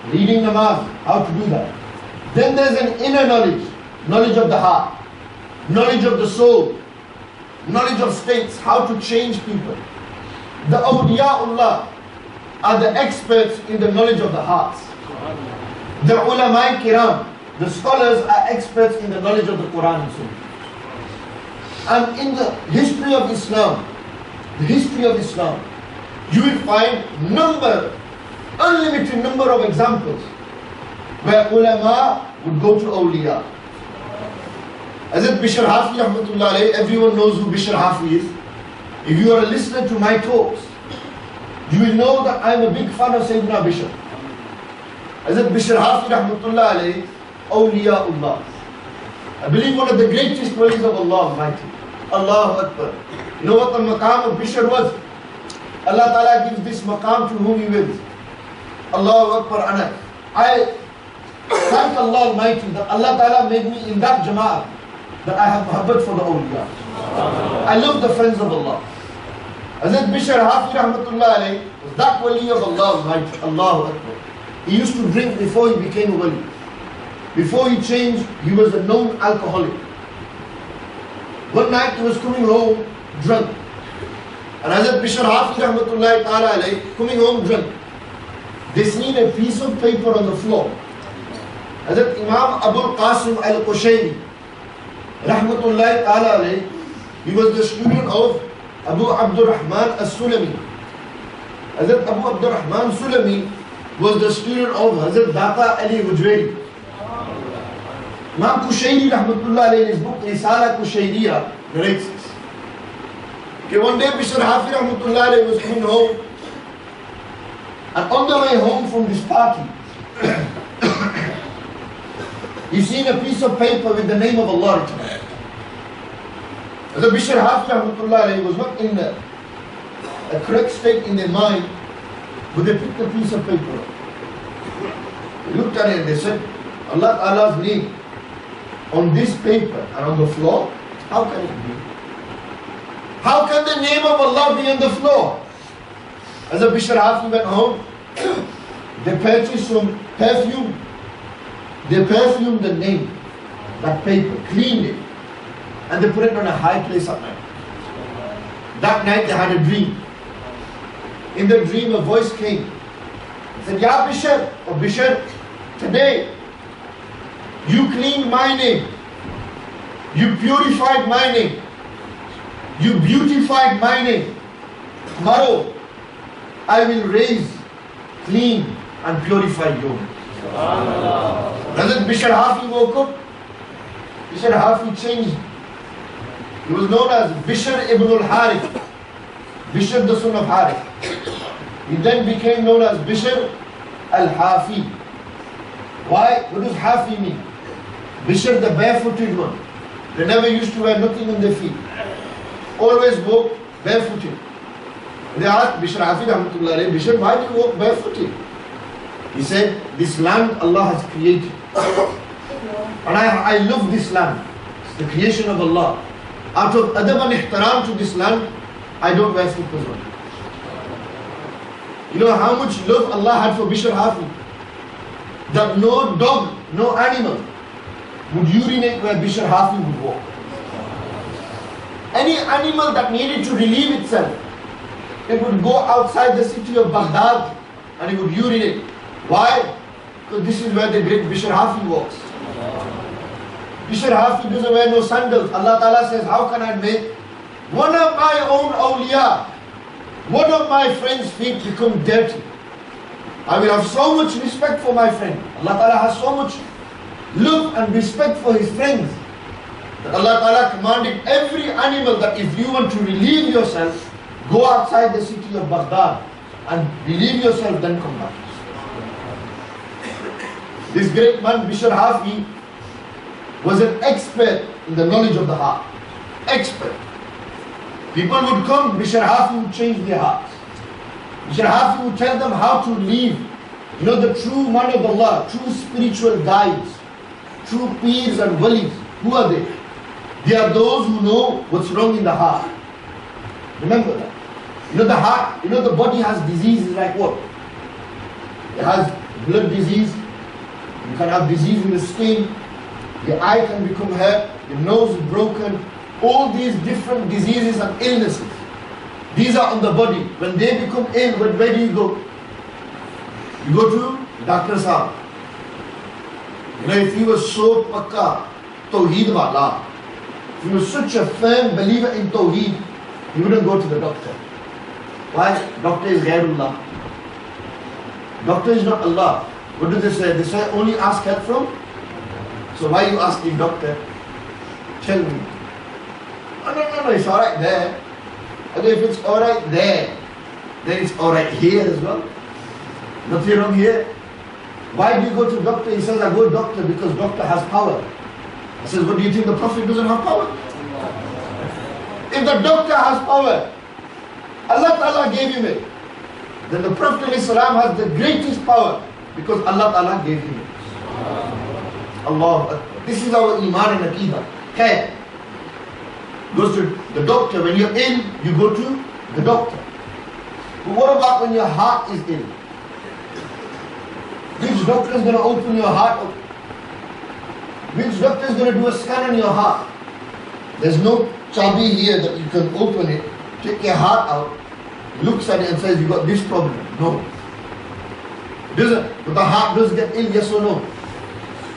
reading namaz, how to do that. Then there's an inner knowledge, knowledge of the heart, knowledge of the soul, knowledge of states, how to change people. The awliyaullah are the experts in the knowledge of the hearts. The ulama kiram, the scholars, are experts in the knowledge of the Quran and Sunnah. And in the history of Islam, you will find unlimited number of examples where ulama would go to awliya. As if Bishr Hafi rahmatullah alayhi, everyone knows who Bishr Hafi is. If you are a listener to my talks, you will know that I am a big fan of Sayyidina Bishr. As if Bishr Hafi rahmatullah alayhi, awliyaullah. I believe one of the greatest walis of Allah Almighty. Allahu Akbar. You know what the maqam of Bishr was? Allah Ta'ala gives this maqam to whom He wills. Allahu Akbar. And I thank Allah Almighty that Allah Ta'ala made me in that jama'ah, that I have muhabbat for the awliya. I love the friends of Allah. Hazrat Bishr Hafi rahmatullah alayhi was that wali of Allah Almighty. Allahu Akbar. He used to drink before he became a wali. Before he changed, he was a known alcoholic. One night he was coming home drunk. And Hazrat Bishr Hafi rahmatullah ta'ala alayhi, coming home drunk. They seen a piece of paper on the floor. Hazrat Imam Asim al-Qushairi rahmatullah ta'ala alayhi, he was the student of Abu Abdurrahman as-Sulami. Hazrat Abu Abdurrahman Sulami was the student of Hazrat Data Ali Hujwairi. Imam Qushairi rahmatullah alayhi in his book Risala Qushairiya narrates this. Okay, one day Bishr Hafi rahmatullah alayhi was coming home, and on the way home from this party, he seen a piece of paper with the name of Allah written on it. The Bishr Hafi rahmatullah alayhi was not in a correct state in their mind, but they picked a piece of paper up. They looked at it and they said, Allah Ta'ala's name on this paper and on the floor, how can it be? How can the name of Allah be on the floor? As the Bishr Hafi went home, they purchased some perfume. They perfumed the name, that paper, cleaned it, and they put it on a high place at night. That night they had a dream. In the dream a voice came. It said, Ya Bishr, or Bishr, today you cleaned my name. You purified my name. You beautified my name. Tomorrow I will raise clean and purified yogurt. Hazrat Bishr Hafi woke up. Bishr Hafi changed. He was known as Bishr ibn al-Harith. Bishr the son of Harith. He then became known as Bishr al-Hafi. Why? What does Hafi mean? Bishr, the barefooted one. They never used to wear nothing on their feet. Always walk barefooted. They asked Bishr Hafi rahmatullah alayhi, Bishr, why do you walk barefooted? He said, this land Allah has created. And I love this land. It's the creation of Allah. Out of adab and ihtaram to this land, I don't wear slippers on. You know how much love Allah had for Bishr Hafi? That no dog, no animal would urinate where Bishr Hafi would walk. Any animal that needed to relieve itself, it would go outside the city of Baghdad and it would urinate. Why? Because this is where the great Bishr Hafi walks. Bishr Hafi doesn't wear no sandals. Allah Ta'ala says, how can I make one of my own awliya, one of my friend's feet become dirty? I will have so much respect for my friend. Allah Ta'ala has so much love and respect for his friends that Allah Ta'ala commanded every animal that if you want to relieve yourself, go outside the city of Baghdad and relieve yourself, then come back. This great man, Bishr Hafi, was an expert in the knowledge of the heart. Expert. People would come, Bishr Hafi would change their hearts. Bishr Hafi would tell them how to live. You know, the true man of Allah, true spiritual guides, true peers and walis, who are they? They are those who know what's wrong in the heart. Remember that. You know the heart, you know the body has diseases like what? It has blood disease, you can have disease in the skin, your eye can become hurt, your nose is broken, all these different diseases and illnesses. These are on the body. When they become ill, where do you go? You go to the doctor's house. You know, if he was so pakka, Tawheed of Allah, if he was such a firm believer in Tawheed, he wouldn't go to the doctor. Why? Doctor is Ghairullah. Doctor is not Allah. What do they say? They say only ask help from. So why are you asking doctor? Tell me. Oh, no, it's alright there. And if it's alright there, then it's alright here as well. Nothing wrong here. Why do you go to doctor? He says, I go to doctor because doctor has power. He says, what do you think, the Prophet doesn't have power? If the doctor has power, Allah Ta'ala gave him it, then the Prophet ﷺ has the greatest power because Allah Ta'ala gave him it. Allah. This is our Iman and Aqidah. Okay. Goes to the doctor. When you're ill, you go to the doctor. But what about when your heart is ill? Which doctor is going to open your heart up? Which doctor is going to do a scan on your heart? There's no chabi here that you can open it, take your heart out, looks at it and says, you got this problem. No. It doesn't. But the heart does get ill, yes or no?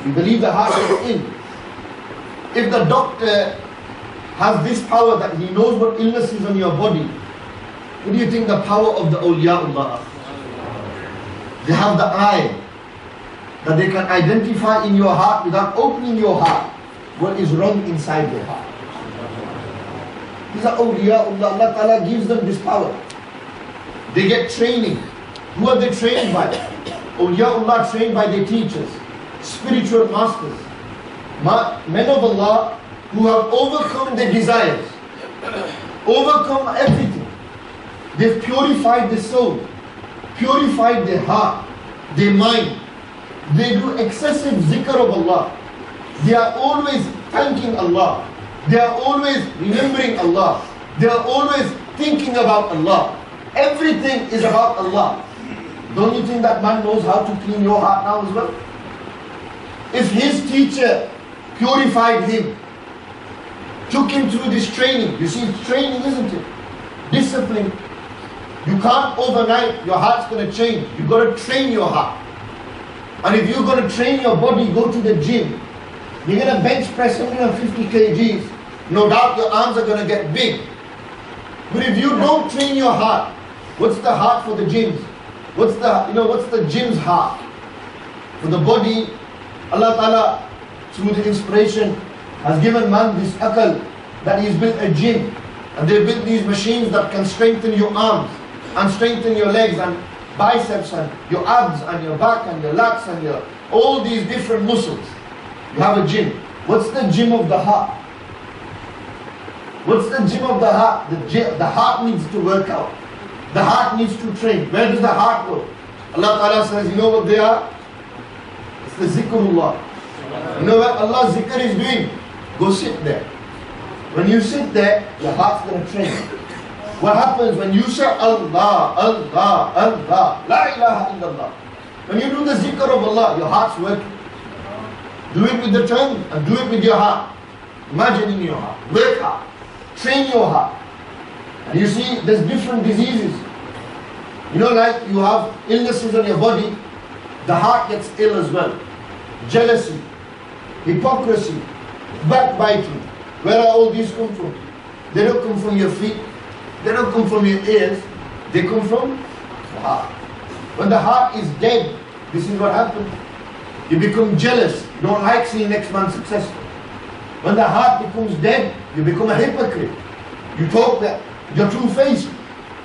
You believe the heart gets ill. If the doctor has this power that he knows what illness is on your body, what do you think the power of the awliyaullah are? They have the eye that they can identify in your heart without opening your heart what is wrong inside your heart. These are awliyaullah. Allah Ta'ala gives them this power. They get training. Who are they trained by? Awliyaullah trained by their teachers, spiritual masters, men of Allah who have overcome their desires, overcome everything. They've purified the soul, purified their heart, their mind. They do excessive zikr of Allah. They are always thanking Allah. They are always remembering Allah. They are always thinking about Allah. Everything is about Allah. Don't you think that man knows how to clean your heart now as well? If his teacher purified him, took him through this training, you see it's training, isn't it? Discipline. You can't overnight, your heart's going to change. You've got to train your heart. And if you're going to train your body, go to the gym. You're going to bench press 150 kgs. No doubt your arms are going to get big. But if you don't train your heart, what's the heart for the gyms? What's the jinn's heart? For the body, Allah Ta'ala, through the inspiration, has given man this aql, that he's built a jinn. And they built these machines that can strengthen your arms, and strengthen your legs, and biceps, and your abs, and your back, and your lats, and your all these different muscles. You have a gym. What's the gym of the heart? What's the gym of the heart? The heart needs to work out. The heart needs to train. Where does the heart go? Allah Ta'ala says, you know what they are? It's the zikrullah. You know what Allah's zikr is doing? Go sit there. When you sit there, your heart's going to train. What happens when you say Allah, Allah, Allah, La ilaha illallah? When you do the zikr of Allah, your heart's working. Do it with the tongue and do it with your heart. Imagine in your heart. Work hard. Train your heart. And you see, there's different diseases. You know, like you have illnesses on your body, the heart gets ill as well. Jealousy, hypocrisy, backbiting. Where are all these come from? They don't come from your feet. They don't come from your ears. They come from the heart. When the heart is dead, this is what happens. You become jealous. You don't like seeing next man successful. When the heart becomes dead, you become a hypocrite. You talk that you're two-faced.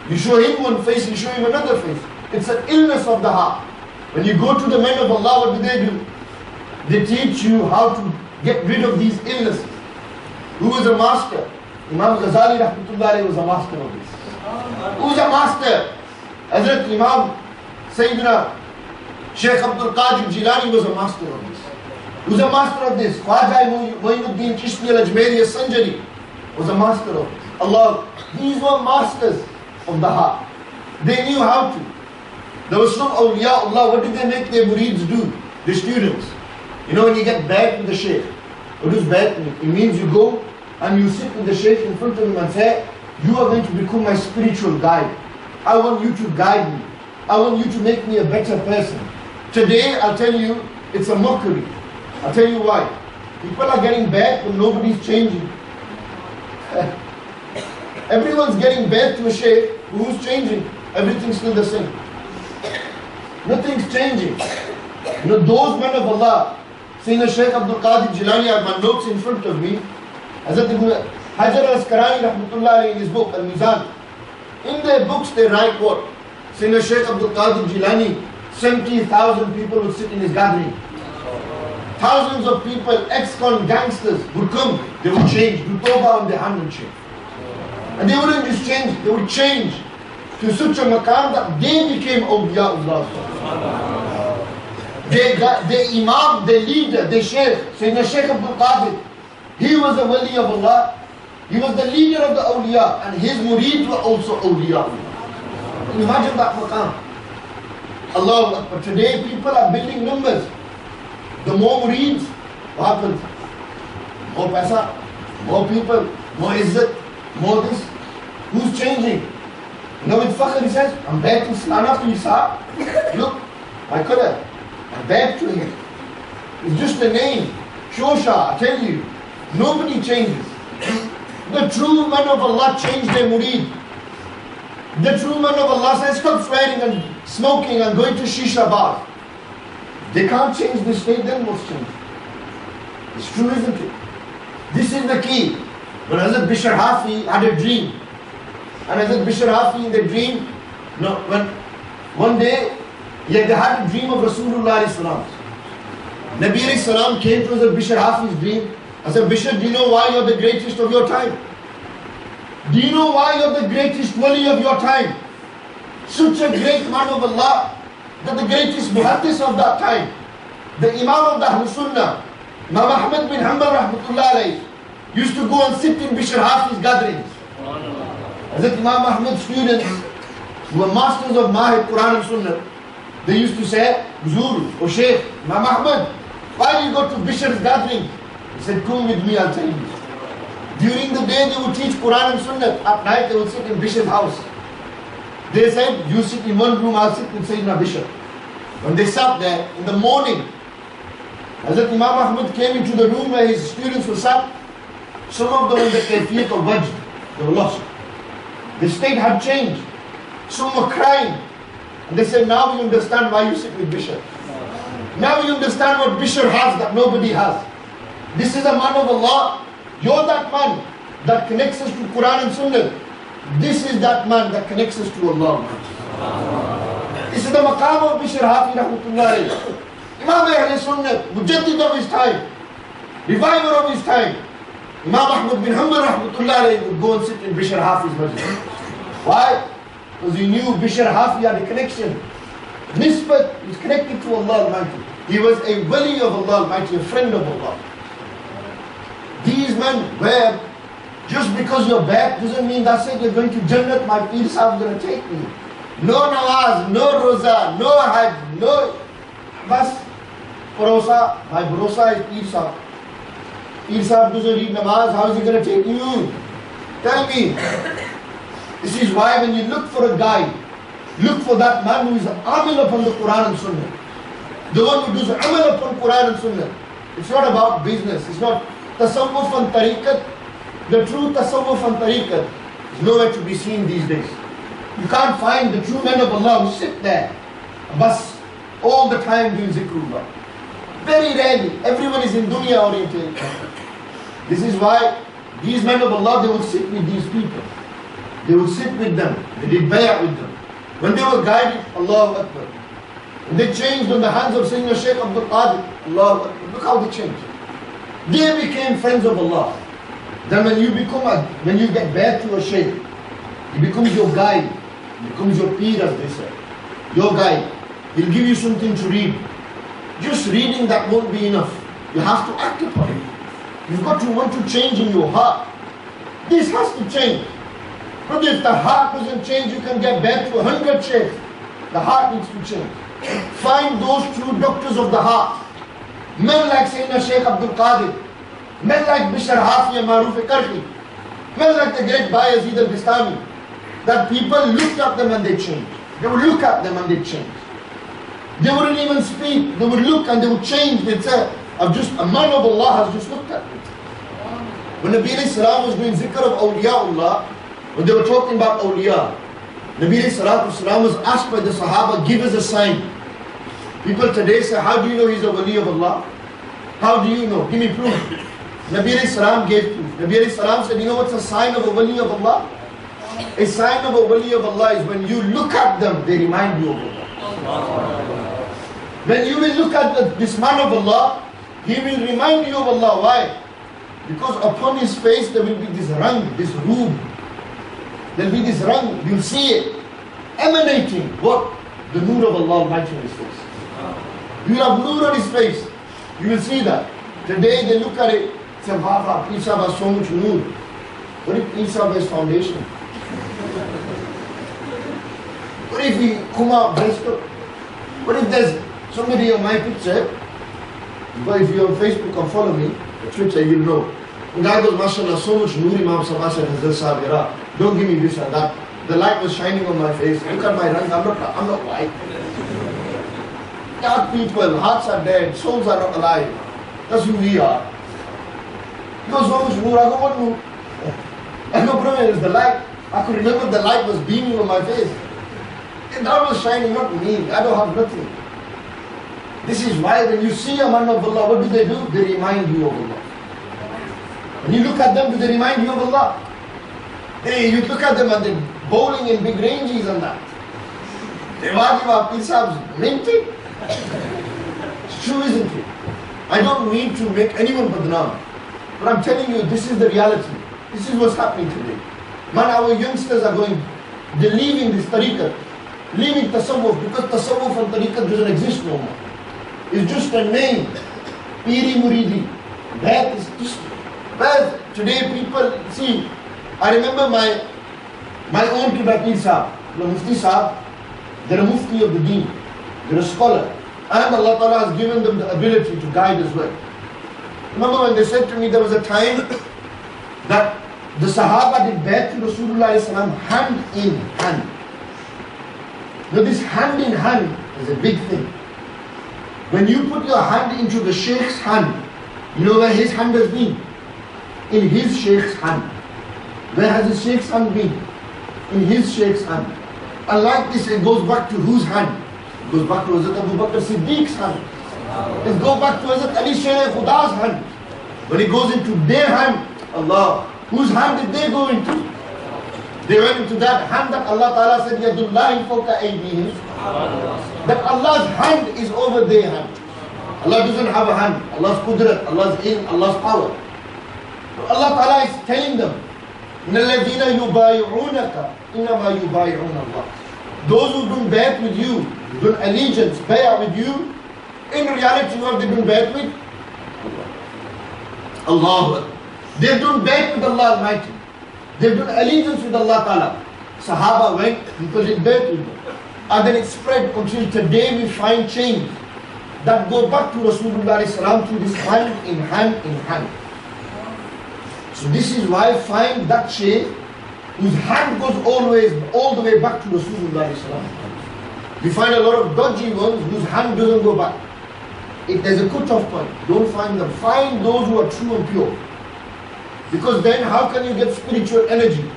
You show him one face, you show him another face. It's an illness of the heart. When you go to the men of Allah, what do? They teach you how to get rid of these illnesses. Who was a master? Imam Ghazali rahmatullahi was a master of this. Who's a master? Hazrat Imam Sayyidina Shaykh Abdul Qadir Jilani was a master of this. Who's a master of this? Khwaja Muinuddin Chishti al-Ajmeri al-Sanjari was a master of this. Allah, these were masters of the heart. They knew how to. There was some awliya Allah, what did they make their murids do? The students. You know when you get bad with the shaykh, what does bad mean? It means you go and you sit with the shaykh in front of him and say, you are going to become my spiritual guide. I want you to guide me. I want you to make me a better person. Today, I'll tell you, it's a mockery. I'll tell you why. People are getting bad, but nobody's changing. Everyone's getting bad to a shaykh. Who's changing? Everything's still the same. Nothing's changing. You know, those men of Allah, Sayyidina Shaykh Abdul Qadir Jilani, I have my notes in front of me. Hazrat Ibn Hajar al-Asqalani rahmatullah in his book, Al-Mizan. In their books they write what? Sayyidina Shaykh Abdul Qadir Jilani, 70,000 people would sit in his gathering. Thousands of people, ex-con gangsters would come, they would change, do tawbah on their hand and change. And they wouldn't just change, they would change to such a maqam that they became awliyaullah. Their Imam, their leader, their Shaykh, Sayyidina Shaykh Abdul Qadir, he was a wali of Allah. He was the leader of the awliya, and his murid were also awliya. Can you imagine that maqam? Allah, but today people are building numbers. The more murids, what happens? More paisa, more people, more izzat, more this. Who's changing? You know, with Fakhr he says, I'm back to Slana to Isa. Look, my color, I'm back to him. It's just a name. Shosha, I tell you, nobody changes. The true man of Allah changed their murid. The true man of Allah says, stop swearing and smoking and going to shisha bars. They can't change the state, then what's changed? It's true, isn't it? This is the key. When Hazrat Bishr Hafi had a dream, and Hazrat Bishr Hafi in the dream, when one day he had a dream of Rasulullah sallallahu alaihi wasallam. Nabi salam came to Hazrat Bishr Hafi's dream. I said, Bishr, do you know why you're the greatest of your time? Do you know why you're the greatest wali of your time? Such a great man of Allah, that the greatest muhaddis of that time, the Imam of the Ahl Sunnah, Imam Ahmad bin Hanbal rahmatullah alayhi, used to go and sit in Bishr Hafi's gatherings. As Imam Ahmad's students, who were masters of Mahid, Quran and Sunnah, they used to say, Huzur, O Shaykh, Imam Ahmad, why do you go to Bishr's gathering? He said, come with me, I'll tell you. During the day they would teach Quran and Sunnah. At night they would sit in Bishr's house. They said, you sit in one room, I'll sit with Sayyidina Bishr. When they sat there, in the morning, Hazrat Imam Ahmad came into the room where his students were sat. Some of them in the kayfiyat of wajd, they were lost. The state had changed. Some were crying. And they say, now we understand why you sit with Bishr. Now we understand what Bishr has that nobody has. This is a man of Allah. You're that man that connects us to Quran and Sunnah. This is that man that connects us to Allah. This is the maqam of Bishr Hafi rahmatullah alayhi. Imam Ahl Sunnah, Mujaddid of his time, reviver of his time. Imam Ahmad bin Hanbal rahmatullah alayhi would go and sit in Bishr Hafi's masjid. Why? Because he knew Bishr Hafi had a connection. Nisbat is connected to Allah Almighty. He was a wali of Allah Almighty, a friend of Allah. These men were, just because you're bad doesn't mean that's it, you're going to Jannat, my Pir Sahib is going to take me. No namaz, no roza, no hajj, no... Bas, bharosa, my bharosa is Pir Sahib. Pir Sahib doesn't read namaz, how is he going to take you? Tell me. This is why when you look for a guide, look for that man who is amal upon the Quran and Sunnah. The one who does amal upon Quran and Sunnah. It's not about business, it's not tasawwuf and tariqat. The true tasawwuf and tariqat is nowhere to be seen these days. You can't find the true men of Allah who sit there, bas, all the time doing zikrullah. Very rarely. Everyone is in dunya oriented. This is why these men of Allah, they would sit with these people. They would sit with them. They did bay'ah with them. When they were guided, Allahu Akbar. When they changed on the hands of Sayyidina Shaykh Abdul Qadir, Allahu Akbar. Look how they changed. They became friends of Allah. Then when you get back to a Shaykh, he becomes your guide. He becomes your peer, as they say. Your guide. He'll give you something to read. Just reading that won't be enough. You have to act upon it. You've got to want to change in your heart. This has to change. But if the heart doesn't change, you can get back to 100 sheikhs. The heart needs to change. Find those true doctors of the heart. Men like Sayyidina Shaykh Abdul Qadir. Men like Bishr Hafi and Maruf Karhi. Men like the great Bayazid al-Bistami. That people looked at them and they changed. They would look at them and they changed. They wouldn't even speak. They would look and they would change. They'd say, a man of Allah has just looked at me. When Nabi alayhi salam was doing zikr of awliyaullah, when they were talking about awliya, Nabi alayhi salatu wasalam was asked by the Sahaba, give us a sign. People today say, how do you know he's a wali of Allah? How do you know? Give me proof. Nabi alayhi salam gave proof. Nabi alayhi salam said, you know what's a sign of a wali of Allah? A sign of a wali of Allah is when you look at them, they remind you of Allah. When you will look at this man of Allah, he will remind you of Allah. Why? Because upon his face there will be this rang, this room. There will be this rang, you'll see it emanating. What? The nur of Allah Almighty on his face. You will have nur on his face. You will see that. Today they look at it, say, wow, Pir Sahib has so much nur. What if Pir Sahib has foundation? What if he come out dressed up? What if there's somebody on my picture? But if you're on Facebook and follow me, on Twitter, you'll know. The guy goes, mashallah, so much nur Imam Sabah said, don't give me this and that. The light was shining on my face. Look at my rang, I'm not white. Dark people, hearts are dead, souls are not alive. That's who we are. He goes, so much nur, I go, what nur? I go, brother, it's the light. I could remember the light was beaming on my face. And that was shining, not me. I don't have nothing. This is why when you see a man of Allah, what do? They remind you of Allah. When you look at them, do they remind you of Allah? Hey, you look at them and they're bowling in big ranges and that. They wajib Pir Sahib's minty. It's true, isn't it? I don't mean to make anyone badnaam. But I'm telling you, this is the reality. This is what's happening today. Man, our youngsters are they're leaving this tariqat, leaving tasawwuf, because tasawwuf and tariqat doesn't exist no more. It's just a name. Piri Muridi. That is just, well, today people, see, I remember my own Qibla Pir Sahib, the Mufti Sahib, they're a Mufti of the Deen, they're a scholar, and Allah Ta'ala has given them the ability to guide as well. Remember when they said to me, there was a time that the Sahaba did back to Rasulullah hand in hand. Now this hand in hand is a big thing. When you put your hand into the Sheikh's hand, you know where his hand has been? In his Sheikh's hand. Where has the Sheikh's hand been? In his Sheikh's hand. Unlike this, it goes back to whose hand? It goes back to Hazrat Abu Bakr Siddiq's hand. It goes back to Hazrat Ali Sher Khuda's hand. When it goes into their hand, Allah, whose hand did they go into? They went into that hand that Allah Ta'ala said, Yadullahi fawqa aydihim. That Allah's hand is over their hand. Allah doesn't have a hand. Allah's qudrat, Allah's ilm, Allah's power. So Allah Ta'ala is telling them, إِنَّ الَّذِينَ يُبَايِعُونَكَ إِنَّمَا يُبَايِعُونَ اللَّهِ. Those who do bay'at with you, do allegiance, bay'at with you, in reality what they do bay'at with? Allah. They've done bay'at with Allah Almighty. They've done allegiance with Allah Ta'ala. Sahaba went, people did bay'at with them. And then it spread until today we find chains that go back to Rasulullah Sallam to this hand in hand in hand. So this is why I find that chain whose hand goes always all the way back to Rasulullah Sallam. We find a lot of dodgy ones whose hand doesn't go back. If there's a cut-off point, don't find them. Find those who are true and pure. Because then how can you get spiritual energy?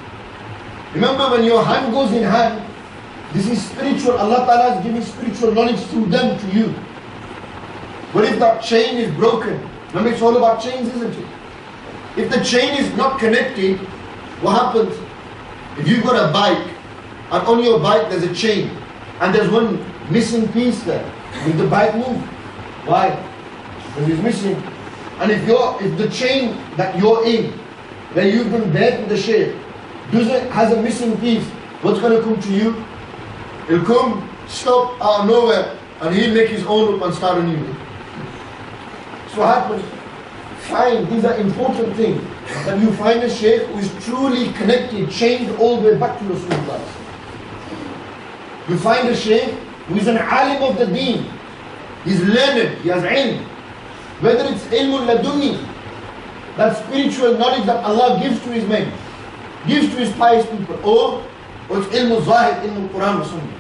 Remember, when your hand goes in hand, this is spiritual. Allah Ta'ala is giving spiritual knowledge through them to you. But if that chain is broken, remember it's all about chains, isn't it? If the chain is not connected, what happens? If you've got a bike, and on your bike there's a chain, and there's one missing piece there, will the bike move? Why? Because it's missing. And if the chain that you're in, where you've been bent in the shape, has a missing piece, what's going to come to you? It'll come, stop out of nowhere, and he'll make his own up and start anew. So what happens? Find, these are important things, that you find a shaykh who is truly connected, chained all the way back to Rasulullah. You find a shaykh who is an alim of the deen. He's learned, he has ilm. Whether it's ilmul ladunni, that spiritual knowledge that Allah gives to His men, gives to His pious people, or it's ilmul zahid, ilmul Quran and Sunnah.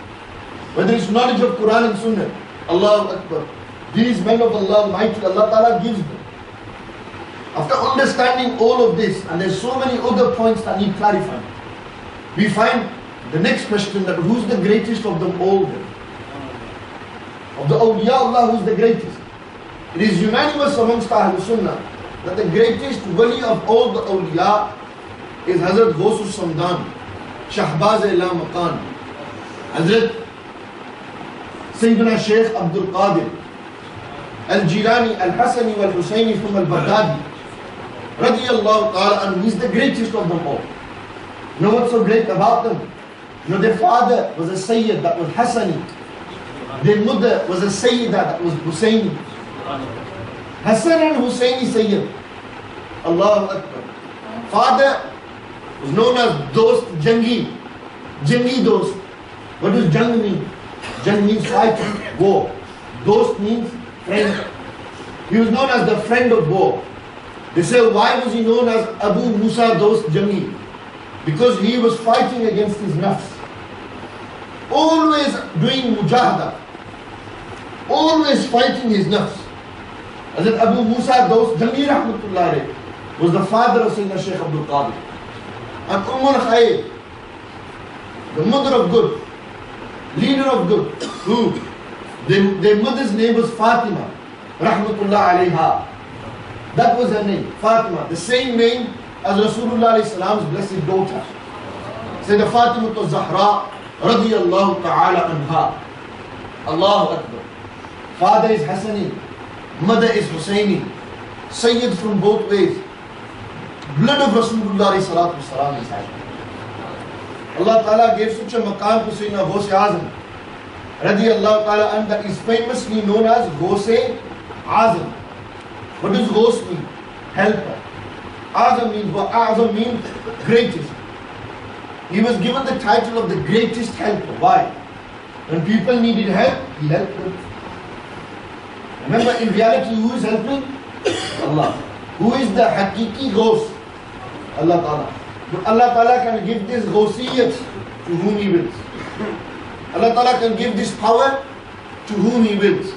Whether it's knowledge of Quran and Sunnah, Allahu Akbar. These men of Allah Almighty, Allah Ta'ala gives them. After understanding all of this, and there's so many other points that need clarifying, we find the next question, that who's the greatest of them all then? Of the awliya Allah, who's the greatest? It is unanimous amongst Ahlul Sunnah that the greatest wali of all the awliya is Hazrat Ghausia Samdan, Shahbaz ila Maqan, Hazrat Sayyidina Shaykh Abdul Qadir, Al-Jilani, Al-Hasani, Wal-Hussaini from al-Baghdadi, radiyallahu ta'ala, and he's the greatest of them all. You know what's so great about them? You know, their father was a Sayyid that was Hassani. Their mother was a Sayyidah that was Hussaini. Hassan and Hussaini Sayyid. Allahu Akbar. Father was known as Dost Jangi. Jangi Dost. What does Jang mean? Jang means fight, war. Dost means friend. He was known as the friend of war. They say, why was he known as Abu Musa Dost Jangi? Because he was fighting against his nafs. Always doing mujahada. Always fighting his nafs. Hazrat Abu Musa Dost Jangi rahmatullah was the father of Sayyidina Shaykh Abdul Qadir. And Khayr, the mother of good, leader of good, who their mother's name was Fatima rahmatullah alayha. That was her name, Fatima, the same name as Rasulullah Sallam's blessed daughter, Sayyidah Fatima al-Zahra radiyallahu ta'ala anha. Allahu Akbar. Father is Hassani, mother is Hussaini, Sayyid from both ways. Blood of Rasulullah sallallahu alaihi wasallam. Allah Ta'ala gave such a maqam to Sayyidina Ghausia radiyallahu ta'ala, and that is famously known as Ghausia Azam. What does Ghaus mean? Helper. Azam means what? Azam means greatest. He was given the title of the greatest helper. Why? When people needed help, he helped them. Remember, in reality, who is helping? Allah. Who is the Hakiki Ghaus? Allah Ta'ala. But Allah Ta'ala can give this Ghausiyat to whom He wills. Allah Ta'ala can give this power to whom He wills.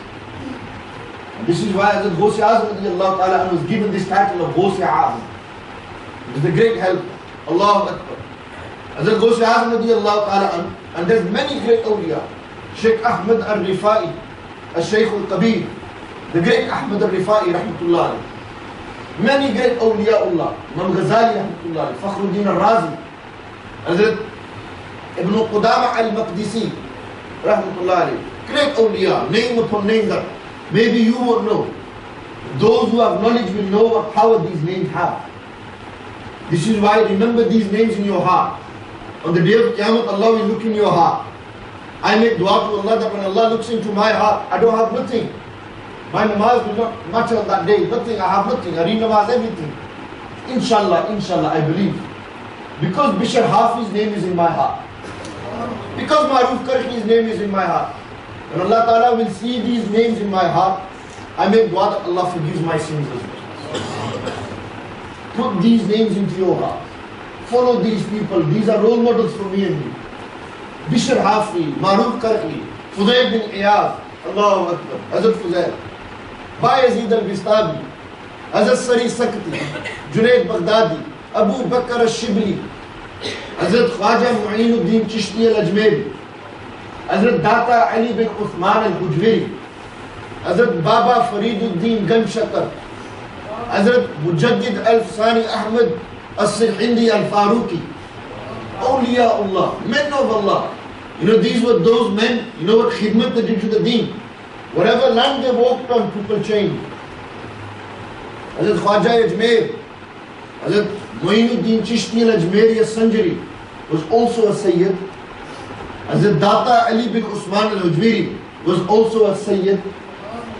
And this is why Hazrat Ghausia Ta'ala was given this title of Ghausia Azam. It is the great help. Allahu Akbar. Hazrat Ghausia Masjid radiallahu ta'ala, and there's many great awliya. Sheikh Ahmad al-Rifai, al-Shaykh al-Kabir, the great Ahmad al-Rifai rahmatullah alayhi. Many great awliyaullah, Imam Ghazali rahmatullah, Fakhruddin al-Razi, Hazrat Ibn Qudama al-Maqdisi rahmatullah alayhi. Great awliya, name upon name that maybe you won't know. Those who have knowledge will know what power these names have. This is why remember these names in your heart. On the day of Qiyamah, Allah will look in your heart. I make dua to Allah that when Allah looks into my heart, I don't have nothing. My namaz will not matter on that day. Nothing, I have nothing. I read namaz, everything. Inshallah, I believe. Because Bishr Hafi's name is in my heart. Because Maruf Karhi's name is in my heart. When Allah Ta'ala will see these names in my heart, I make dua that Allah forgives my sins as well. Put these names into your heart. Follow these people. These are role models for me and you. Bishr Hafi, Maruf Karhi, Fudail bin Iyad, Allahu Akbar, Hazrat Fudail, Bayezid al-Bistami, Hazrat Sari Sakti, Junayd Baghdadi, Abu Bakr al-Shibli, Hazrat Khwaja Mu'inuddin Chishti al-Ajmeri, Hazrat Data Ali bin Uthman al-Hujwiri, Hazrat Baba Fariduddin Ganshakar, Hazrat Mujaddid al-Fsani Ahmad al-Sirhindi al-Faruqi, Awliyaullah, men of Allah. You know, these were those men, you know what khidmat they did to the deen. Whatever land they walked on, people changed. Hazrat Khwaja Ajmer, Hazrat Mu'inuddin Chishti al-Ajmeri al-Sanjari was also a Sayyid. Hazrat Data Ali bin Usman al-Hujwiri was also a Sayyid.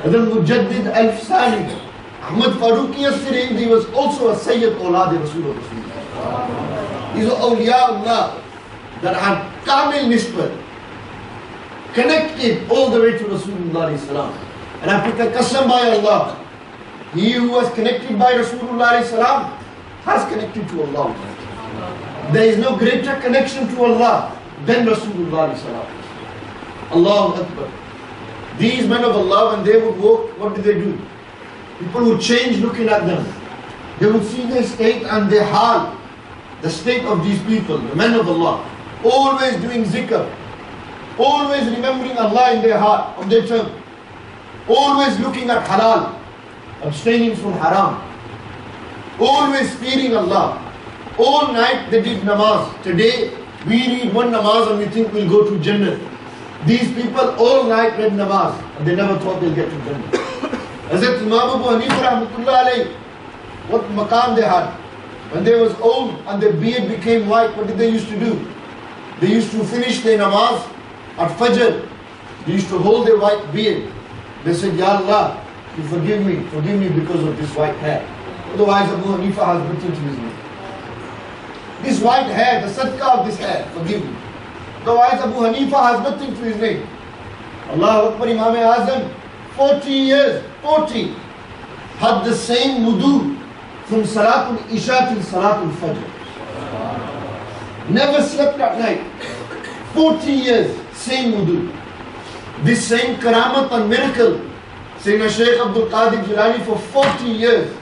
Hazrat Mujaddid al-Fsani, Ahmad Faruqi al-Sirhindi was also a Sayyid Awlad Rasul. These are awliyaullah that had kamil nisbat, connected all the way to Rasulullah salam. And I put a qasam by Allah, he who was connected by Rasulullah salam has connected to Allah. There is no greater connection to Allah than Rasulullah salam. Allahu Akbar. These men of Allah, when they would walk, what did they do? People would change looking at them. They would see their state and their hal, the state of these people, the men of Allah, always doing zikr, always remembering Allah in their heart, on their tongue, always looking at halal, abstaining from haram, always fearing Allah. All night they did namaz. Today we read one namaz and we think we'll go to Jannah. These people all night read namaz and they never thought they'll get to Jannah. Hazrat Imam Abu Hanifa rahmatullah alayhi, what maqam they had. When they was old and their beard became white, what did they used to do? They used to finish their namaz at Fajr. They used to hold their white beard. They said, Ya Allah, you forgive me because of this white hair. Otherwise Abu Hanifa has nothing to his name. This white hair, the sadaqah of this hair, forgive me. Otherwise Abu Hanifa has nothing to his name. Allahu Akbar, Imam Azam, 40 years, 40, had the same wudu from Salatul Isha till Salatul Fajr. Never slept at night. 40 years, same wudu. This same karamat and miracle, Sayyidina Shaykh Abdul Qadir Jilani for 40 years.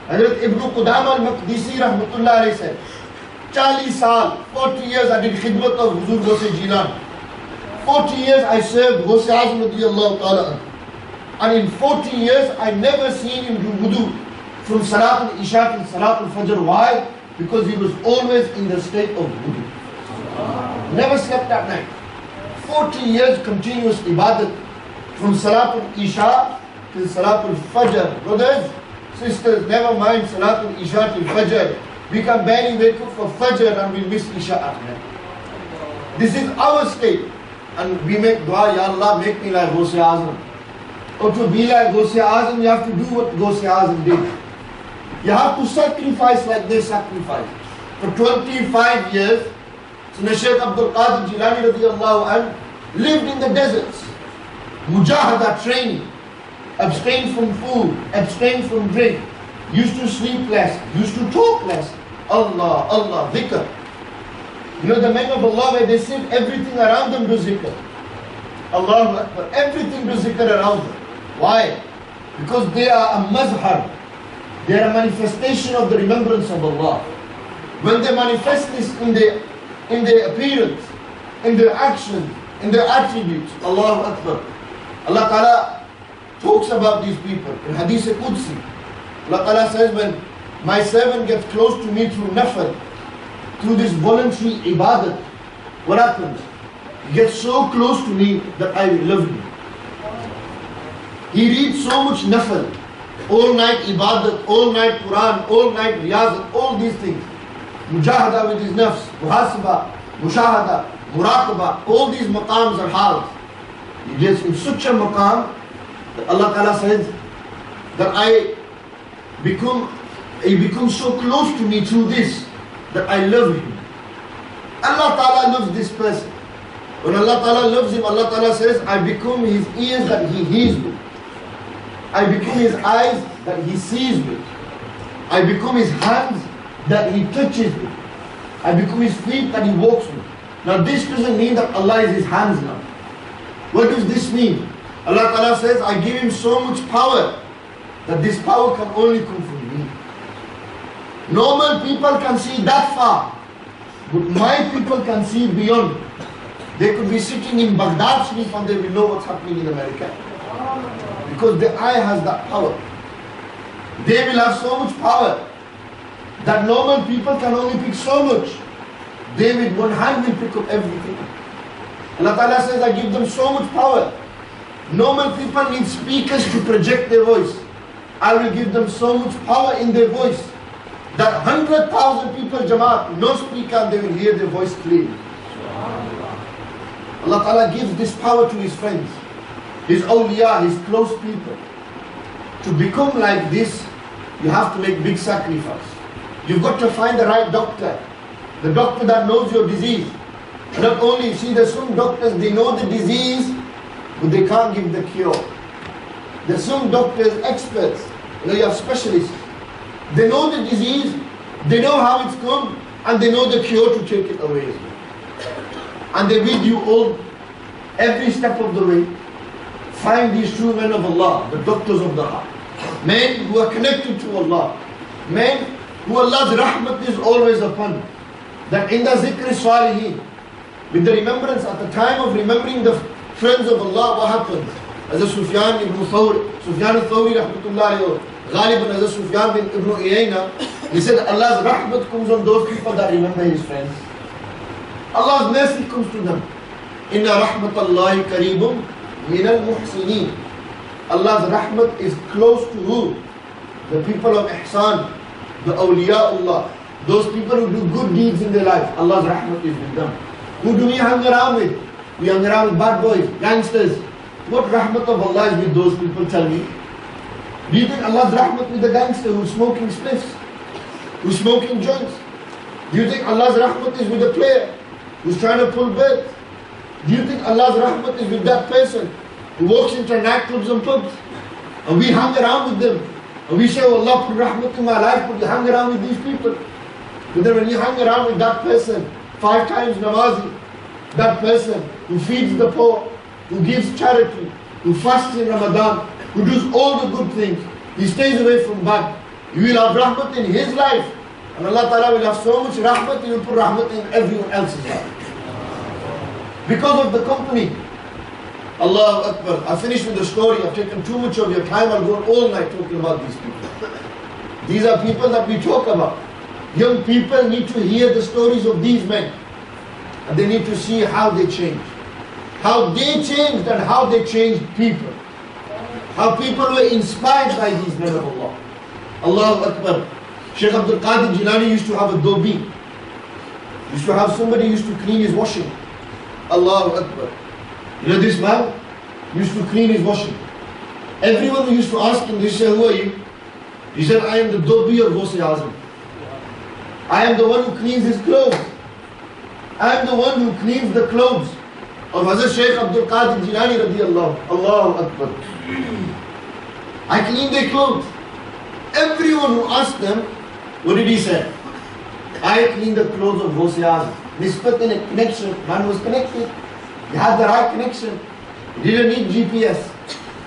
Hazrat Ibn Qudama al-Maqdisi rahmatullah alayhi said, 40 saal, 40 years I did khidmat of Huzur Ghausia Jilani. 40 years I served Ghausia Azam radiyallahu ta'ala. And in 40 years I never seen him do wudu from Salatul Isha till Salatul Fajr. Why? Because he was always in the state of wudu. Never slept at night. 40 years continuous ibadat from Salatul Isha till Salatul Fajr. Brothers, sisters, never mind Salatul Isha till Fajr. We can barely wake up for Fajr and we miss Isha at night. This is our state. And we make dua, Ya Allah, make me like Ghausia Azam. Or to be like Ghausia Azam, you have to do what Ghausia Azam did. You have to sacrifice like they sacrificed. For 25 years, Sayyidina Shaykh Abdul Qadir Jilani radiyallahu anhu lived in the deserts. Mujahada training. Abstained from food, abstained from drink. Used to sleep less, used to talk less. Allah, Allah, dhikr. You know the men of Allah, where they sit, everything around them do zikr. Allahu Akbar, everything do zikr around them. Why? Because they are a mazhar. They are a manifestation of the remembrance of Allah. When they manifest this in their in their appearance, in their actions, in their attributes. Allahu Akbar. Allah Ta'ala talks about these people in Hadith Qudsi. Allah Ta'ala says, when my servant gets close to me through nafal, through this voluntary ibadat, what happens? He gets so close to me that I love him. He reads so much nafal, all night ibadat, all night Quran, all night riyazat, all these things. Mujahada with his nafs, muhasaba, mushahada, muraqaba, all these maqams are hals. He gets in such a maqam that Allah Ta'ala says that he becomes so close to me through this that I love him. Allah Ta'ala loves this person. When Allah Ta'ala loves him, Allah Ta'ala says, I become his ears that he hears with. I become his eyes that he sees with. I become his hands that he touches with. I become his feet that he walks with. Now this doesn't mean that Allah is his hands now. What does this mean? Allah Ta'ala says, I give him so much power that this power can only come from me. Normal people can see that far, but my people can see beyond. They could be sitting in Baghdad Sharif and they will know what's happening in America. Because the eye has that power. They will have so much power that normal people can only pick so much. They with one hand will pick up everything. Allah Ta'ala says, I give them so much power. Normal people need speakers to project their voice. I will give them so much power in their voice that 100,000 people Jamaat, no speaker, they will hear their voice clearly. Allah Ta'ala gives this power to his friends, his awliya, his close people. To become like this, you have to make big sacrifice. You've got to find the right doctor, the doctor that knows your disease. Not only, see, there's some doctors, they know the disease, but they can't give the cure. There's some doctors, experts, you have specialists. They know the disease, they know how it's come, and they know the cure to take it away. And they with you all, every step of the way. Find these true men of Allah, the doctors of the heart. Men who are connected to Allah. Men who Allah's rahmat is always upon. That in the zikr salihin, with the remembrance, at the time of remembering the friends of Allah, what happens? As a Sufyan ibn Thawri, Sufyan al-Thawri rahmatullahi, Ghalib as a Sufyan ibn Uyayna, he said Allah's rahmat comes on those people that remember his friends. Allah's mercy comes to them. Inna rahmatallahi kareebum min al-muhsinin. Allah's rahmat is close to who? The people of ihsan, the awliyaullah, those people who do good deeds in their life. Allah's rahmat is with them. Who do we hang around with? We hang around with bad boys, gangsters. What rahmat of Allah is with those people, tell me? Do you think Allah's rahmat with the gangster who's smoking spliffs, who's smoking joints? Do you think Allah's rahmat is with the player who's trying to pull bets? Do you think Allah's rahmat is with that person who walks into nightclubs and pubs? And we hang around with them. And we say, oh, Allah put rahmat in my life, but you hang around with these people. But then when you hang around with that person, 5 times namazi, that person who feeds the poor, who gives charity, who fasts in Ramadan, who does all the good things, he stays away from bad. You will have rahmat in his life. And Allah Ta'ala will have so much rahmat, He will put rahmat in everyone else's life. Because of the company. Allahu Akbar. I finished with the story. I've taken too much of your time. I'll go all night talking about these people. These are people that we talk about. Young people need to hear the stories of these men. And they need to see how they changed. How they changed and how they changed people. How people were inspired by these men of Allah. Allahu Akbar. Shaykh Abdul Qadir Jilani used to have a dobi. Used to have somebody used to clean his washing. Allahu Akbar. You know this man used to clean his washing. Everyone who used to ask him, they say, who are you? He said, I am the dobi of Ghausia Masjid. I am the one who cleans his clothes. I am the one who cleans the clothes of Hazrat Shaykh Abdul Qadir Jilani radiyallahu. Allahu Akbar. I clean their clothes. Everyone who asked them, what did he say? I clean the clothes of Ghausia Masjid. Nisbat in a connection. Man was connected. He had the right connection. He didn't need GPS.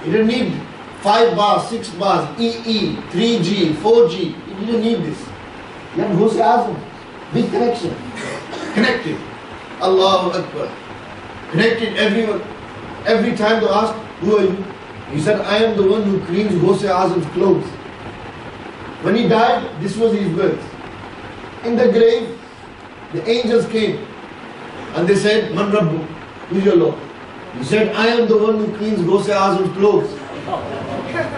He didn't need 5 bars, 6 bars, EE, 3G, 4G. He didn't need this. He had Ghausia Masjid. Big connection. Connected. Allahu Akbar. Connected everyone. Every time they asked, who are you? He said, I am the one who cleans Ghausia Asim's clothes. When he died, this was his words. In the grave, the angels came and they said, Man Rabbu, who's your Lord? He said, I am the one who cleans Ghausia Asim's clothes.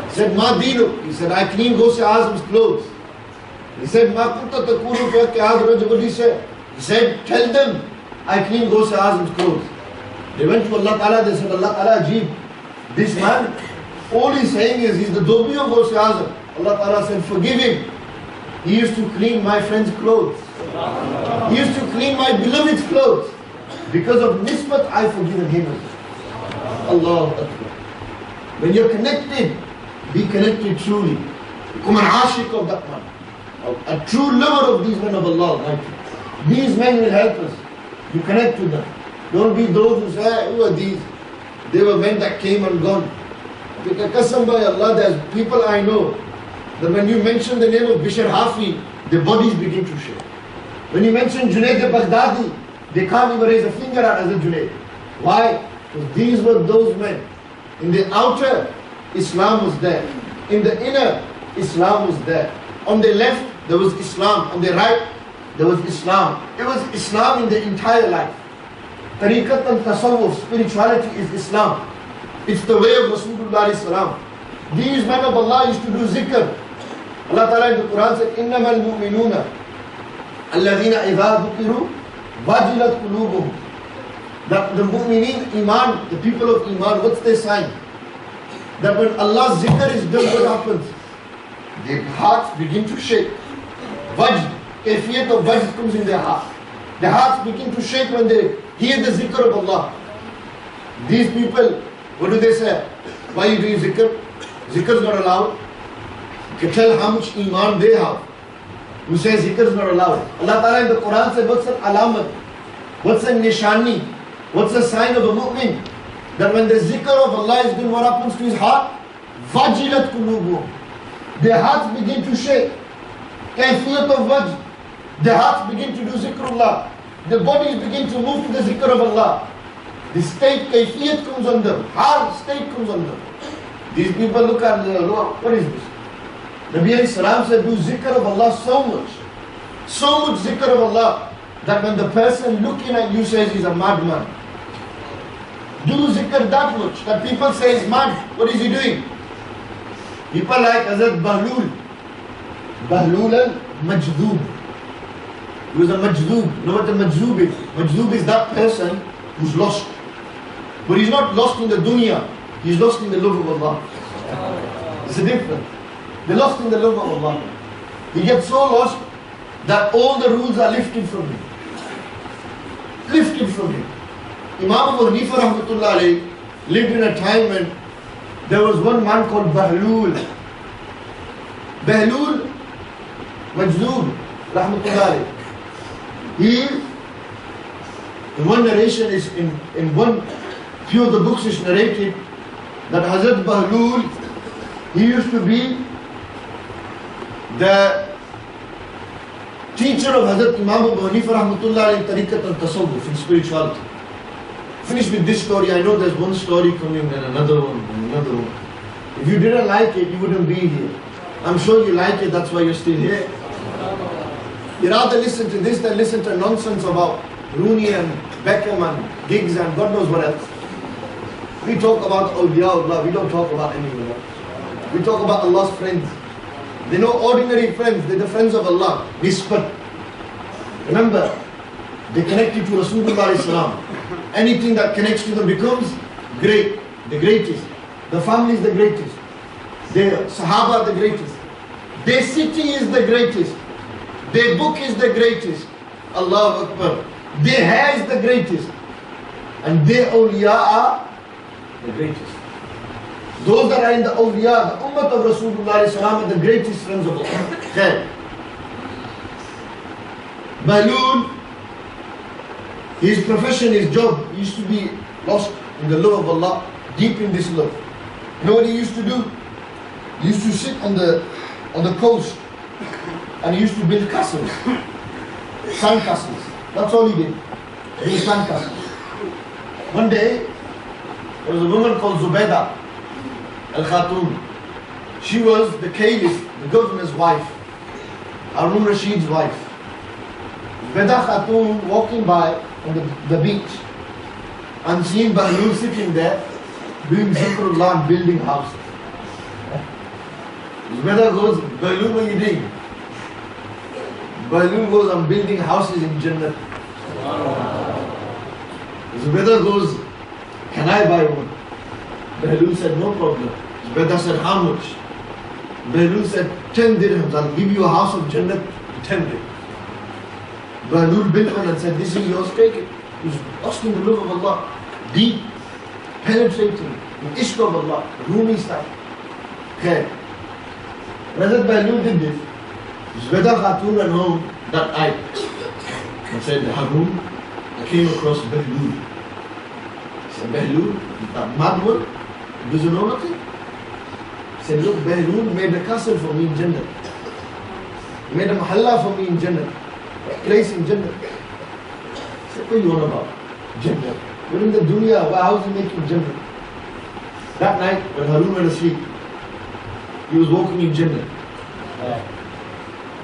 He said, Ma Dinu. He said, I clean Ghausia Asim's clothes. He said, Ma Kunta Takunu Fi Haqqi Hadra Jabadi said. He said, tell them, I clean Ghausia Asim's clothes. They went to Allah Ta'ala, they said, Allah Ta'ala, Ajib, this man, all he's saying is, he's the Dobi of Ghausia Azim. Allah Ta'ala said, forgive him. He used to clean my friend's clothes. He used to clean my beloved's clothes. Because of nisbat, I've forgiven him. Allahu Akbar. When you're connected, be connected truly. Become an ashik of that man. A true lover of these men of Allah. These men will help us. You connect with them. Don't be those who say, who are these? They were men that came and gone. Because qasam by Allah, there's people I know that when you mention the name of Bishr Hafi, their bodies begin to shake. When you mention Junayd al-Baghdadi, they can't even raise a finger at as a Junayd. Why? Because these were those men. In the outer, Islam was there. In the inner, Islam was there. On the left, there was Islam. On the right, there was Islam. It was Islam in the entire life. Tariqat and Tasawwuf, spirituality is Islam. It's the way of Rasulullah. These men of Allah used to do zikr. Allah Ta'ala in the Quran said, إِنَّمَا الْمُؤْمِنُونَ الَّذِينَ إِذَا ذُكِرُوا وَجِلَتْ قُلُوبُهُم. That the mu'mineen, iman, the people of iman, what's their sign? That when Allah's zikr is done, what happens? Their hearts begin to shake. Wajd, kayfiyat of wajd comes in their heart. Their hearts begin to shake when they hear the zikr of Allah. These people, what do they say? Why are you doing zikr? Zikr is not allowed. You can tell how much iman they have. Who says zikr is not allowed? Allah Ta'ala in the Quran said, what's an alamat? What's a nishani? What's a sign of a mu'min? That when the zikr of Allah is done, what happens to his heart? Wajilat kulubuhum. Their hearts begin to shake. Kayfiyat of wajh. Their hearts begin to do zikrullah. Their bodies begin to move to the zikr of Allah. The state, kayfiyat comes on them. Hard state comes on them. These people look at the Lord, what is this? Nabi alayhi salam said, do zikr of Allah so much. So much zikr of Allah that when the person looking at you says he's a madman. Do zikr that much that people say he's mad. What is he doing? People like Hazrat Bahlul. Bahlul al-Majdoob. He was a Majdoob. You know what a Majdoob is? Majdoob is that person who's lost. But he's not lost in the dunya. He's lost in the love of Allah. It's a difference. They're lost in the love of Allah. He gets so lost that all the rules are lifted from him. Lifted from him. Imam Abu Hanifa rahmatullah alayhi lived in a time when there was one man called Bahlul. Bahlul Majdoob rahmatullah alayhi. He, in one narration is in one few of the books is narrated that Hazrat Bahlul, he used to be the teacher of Hazrat Imam Abu Hanifa rahmatullah in tariqat and tasawwuf, in spirituality. Finish with this story. I know there's one story coming and another one and another one. If you didn't like it, you wouldn't be here. I'm sure you like it, that's why you're still here. You rather listen to this than listen to nonsense about Rooney and Beckham and gigs and God knows what else. We talk about awliyaullah, we don't talk about anyone else. We talk about Allah's friends. They're no ordinary friends, they're the friends of Allah. Nisbat. Remember, they connected to Rasulullah. Anything that connects to them becomes great, the greatest. The family is the greatest. Their Sahaba are the greatest. Their city is the greatest. Their book is the greatest. Allahu Akbar. Their hair is the greatest. And their awliya are the greatest. Those that are in the awliya, the ummah of Rasulullah are the greatest friends of Allah. Bahlul, his profession, his job, he used to be lost in the love of Allah, deep in this love. You know what he used to do? He used to sit on the coast and he used to build castles, sand castles. That's all he did. and his son comes. One day, there was a woman called Zubayr al-Khatun. She was the caliph, the governor's wife, Harun Rashid's wife. Zubayr Khatun walking by on the beach and seeing Bahlul sitting there doing zikrullah and building houses. Zubayr goes, Bahlul, what are you doing? Bahlul goes, I'm building houses in Jannah. Zubayr goes, can I buy one? Bahlul said, no problem. Zubayr said, how much? Bahlul said, 10 dirhams. I'll give you a house of Jannah, 10 dirhams. Bahlul built one and said, this is yours, take it. He was asking the love of Allah, deep, penetrating, the ishq of Allah, Rumi style. Okay. Hazrat Bahlul did this. Zubayr Khatun ran home that night and said, Harun, I came across Bahlul. He said, Bahlul, that mad one, he doesn't know nothing. He said, look, Bahlul made a castle for me in Jannah. He made a mahalla for me in Jannah. A place in Jannah. He said, what are you on about? Jannah. You're in the dunya, how is he making Jannah? That night, when Harun went asleep, he was walking in Jannah.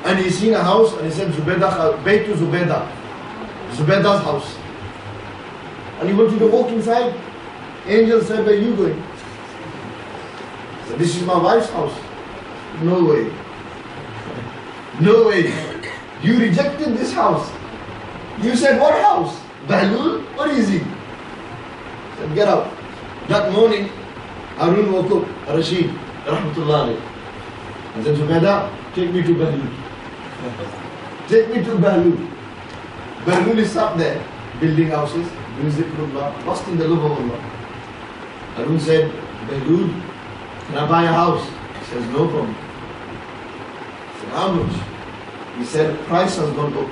And he seen a house and he said, Baytu Zubayr, Zubayr's house. And he wanted to walk inside. Angel said, where are you going? He said, this is my wife's house. No way. No way. You rejected this house. You said, what house? Bahlul? What is he? He said, get out. That morning, Harun woke up, Rashid, rahmatullah alayhi, and said, Zubayr, take me to Bahlul. Take me to Bahlul. Bahlul is up there, building houses, doing zikrullah, lost in the love of Allah. Harun said, Bahlul, can I buy a house? He says, no problem. He said, how much? He said, price has gone up.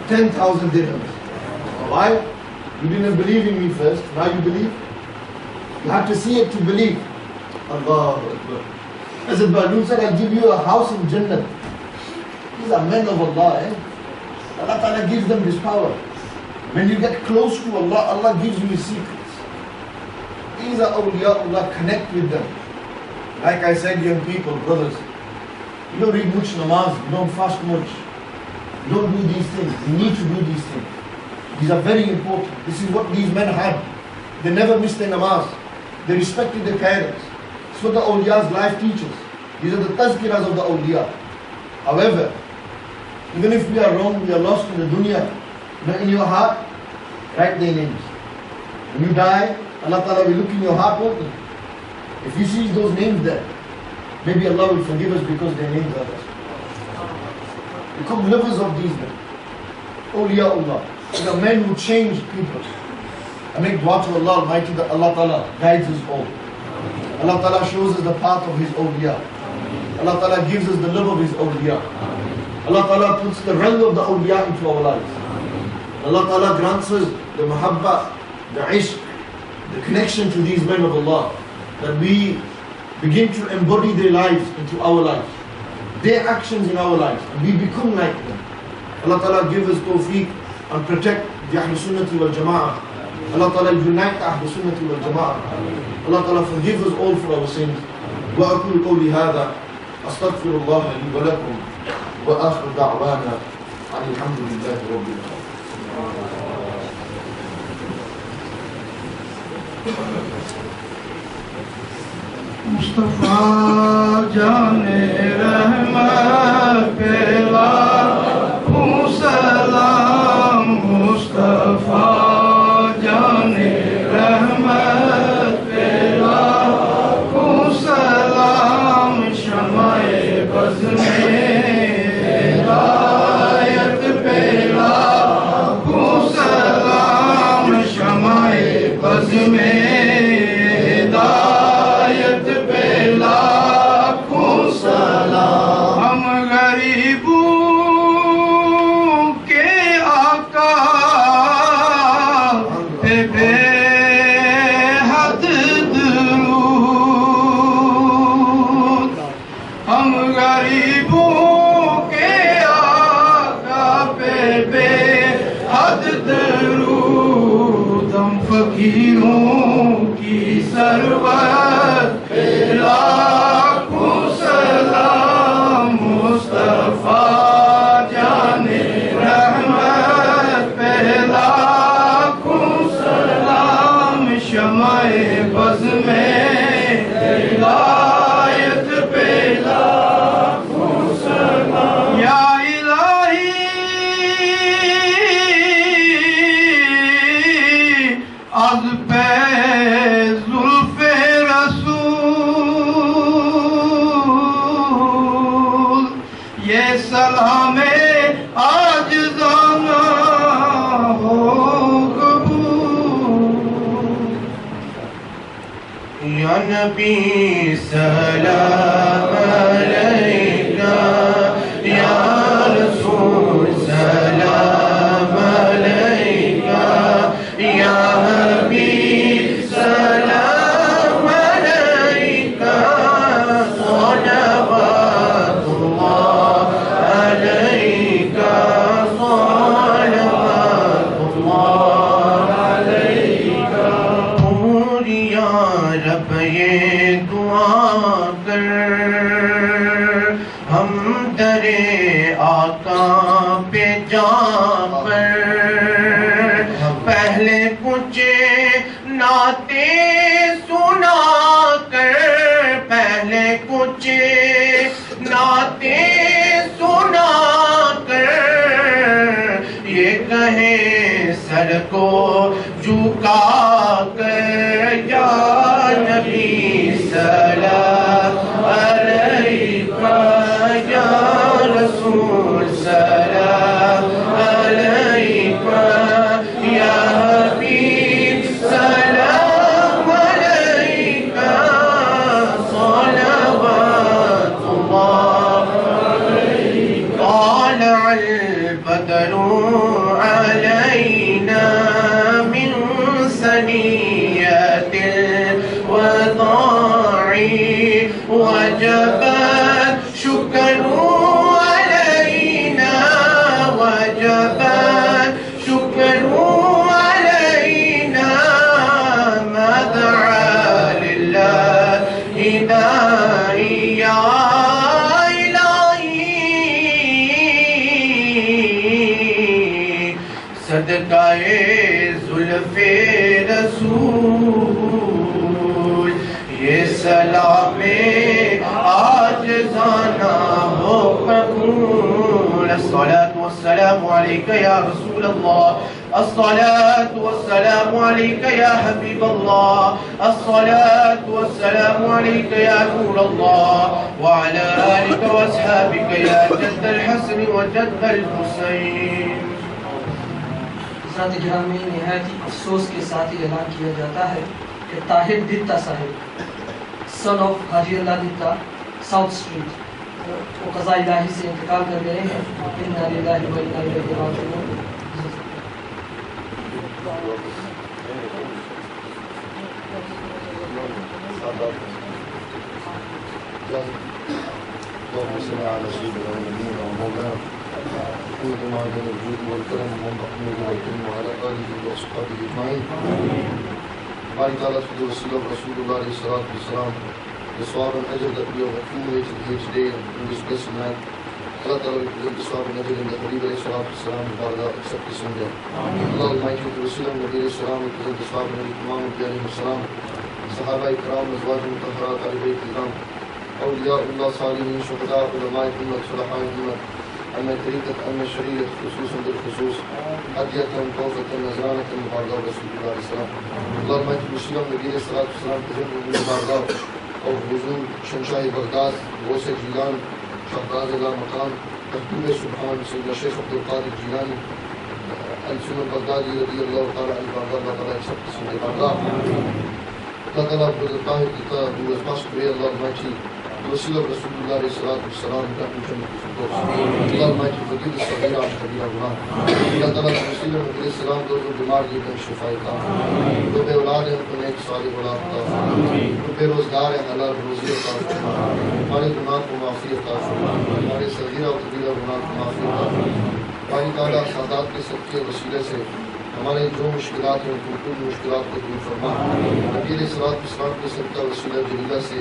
10,000 dirhams. Why? You didn't believe in me first, now you believe? You have to see it to believe. Allahu Akbar. As Bahlul said, I'll give you a house in Jannah. These are men of Allah. Allah Ta'ala gives them this power. When you get close to Allah, Allah gives you His secrets. These are awliya Allah, connect with them. Like I said, young people, brothers, you don't read much namaz, you don't fast much. You don't do these things. You need to do these things. These are very important. This is what these men had. They never missed their namaz. They respected their parents. It's what the awliya's life teaches. These are the tazkiras of the awliya. However, even if we are wrong, we are lost in the dunya, in your heart, write their names. When you die, Allah Ta'ala will look in your heart, won't He? If you see those names there, maybe Allah will forgive us because their names are there. Become lovers of these men. Awliya Allah. The men who change people. I make dua to Allah Almighty that Allah Ta'ala guides us all. Allah Ta'ala shows us the path of His awliya. Allah Ta'ala gives us the love of His awliya. Allah Ta'ala puts the rang of the awliya into our lives. Allah Ta'ala grants us the mahabba, the ishq, the connection to these men of Allah, that we begin to embody their lives into our lives, their actions in our lives, and we become like them. Allah Ta'ala give us tawfiq and protect the Ahl Sunnati wal Jama'ah. Allah Ta'ala unite the Ahl Sunnati wal Jama'ah. Allah Ta'ala forgive us all for our sins. وأقول قولي هذا أستغفر الله لي ولكم وآخر دعوانا أن الحمد لله رب العالمين. मुस्तफा जाने रहमत पेला सलाम मुस्तफा जाने रहमत पेला सलाम शमाए बज़ में हिदायत पेला सलाम शमाए बज़ में हम गरीबों के आका पे बेहद दुरूद हम गरीबों के आका पे बेहद दुरूद سرور پہ لاکھوں سلام، مصطفیٰ جان رحمت پہ لاکھوں سلام، شمع بز میں ہدایت پہ لاکھوں سلام، یا الہی از پہ زلف رسول یہ سلام عاجزانہ ہو قبول، یا نبی سلام علیکہ، یا رسول سلام علیکہ، یا حبیب سلام علیکہ، صلوات اللہ علیکہ، صلوات اللہ علیکہ۔ پوری یا رب یہ دعا کر ہم درے آقا پہ جا کر، پہلے کچھ نعتیں سنا کر، پہلے کچھ نعتیں سنا کر، یہ کہیں سر کو جھکا کر، یا نبی سلام علیکہ، یا رسول سلام علیکہ، یا حبیب سلام علیکہ، صلوات اللہ علیکہ۔ طالع البدر علینا من ثنیۃ الوداع، وجب الشکر علینا، وجب الشکر علینا، ما دعا للہ داعی، یا الہی صدقہ زلف رسول یہ سلام عاجزانہ ہو قبول۔ الصلاة والسلام علیکہ یا رسول اللہ، الصلاة والسلام علیکہ یا حبیب اللہ، الصلاة والسلام علیکہ یا نور اللہ، وعلى آلک واصحابک یا جد الحسن وجد الحسین۔ حضرات گرامی، نہایت ہی افسوس کے ساتھ یہ اعلان کیا جاتا ہے کہ طاہر دتا صاحب، سن آف حاجی اللہ دتا، ساؤتھ اسٹریٹ، وہ قضاء الہی سے انتقال کر گئے ہیں۔ انا للہ و انا الیہ راجعون۔ اللهم صل على سيدنا ونبينا ومولانا محمد وعلى الجود والكرم والمحمود والكرم وعلى آله وأصحابه أجمعين. ہماری تعالیٰ سے وسیلہ رسول اللہ علیہ السلام the swab and ajr that we have accumulated here today in this blessed night. Allah Ta'ala will present the swab and ajr in the Habib alayhi salatu wasalam, Allah accept this one day. Allah Almighty with the Rasul and Nabi alayhi salam will present the swab and ajr Imam alayhi salam, Sahaba ikram, Azwaj mutahharat, Ali bayt ikram, أولياء الله صالحين شهداء علماء الأمة صلحاء الأمة، أما طريقة أما الشريعة خصوصا بالخصوص هدية توفة نزرانة مباركة رسول الله عليه السلام. الله Almighty Rasul and Nabi alayhi salatu wasalam present the مباركة of Huzur Shanshah Baghdad, Ghausia Masjid, Shahbaz Allah Maqam, Mahbub Subhan, Sayyidina Shaykh Abdul Qadir Jilani, al-Baghdadi radiyallahu ta'ala al-Baghdad, Allah Ta'ala accept this in the Baghdad. Allah Ta'ala Brother Tahir Dita, who was passed away, Allah Almighty, the Rasul of Rasulullah alayhi salatu wasalam, grant him Jannah al-Firdaus. Allah Almighty forgive the Saghira and Kabira Guna. Allah Ta'ala the Rasul of alayhi salam, those who bimar give them shifai ta. جو بے اولاد ہیں ان کو نیک صالح اولاد عطا فرما، جو بے روزگار ہیں حلال روزی عطا فرما، ہمارے گناہ کو معافی عطا فرما، ہمارے صغیرہ و کبیرہ گناہ کو معافی عطا فرما۔ ہماری تعالیٰ سادات کے صدقے وسیلے سے ہمارے جو مشکلات ہیں ان مشکلات کو دور فرما. نبی علیہ السلام کے صدقہ وسیلہ جلیلہ سے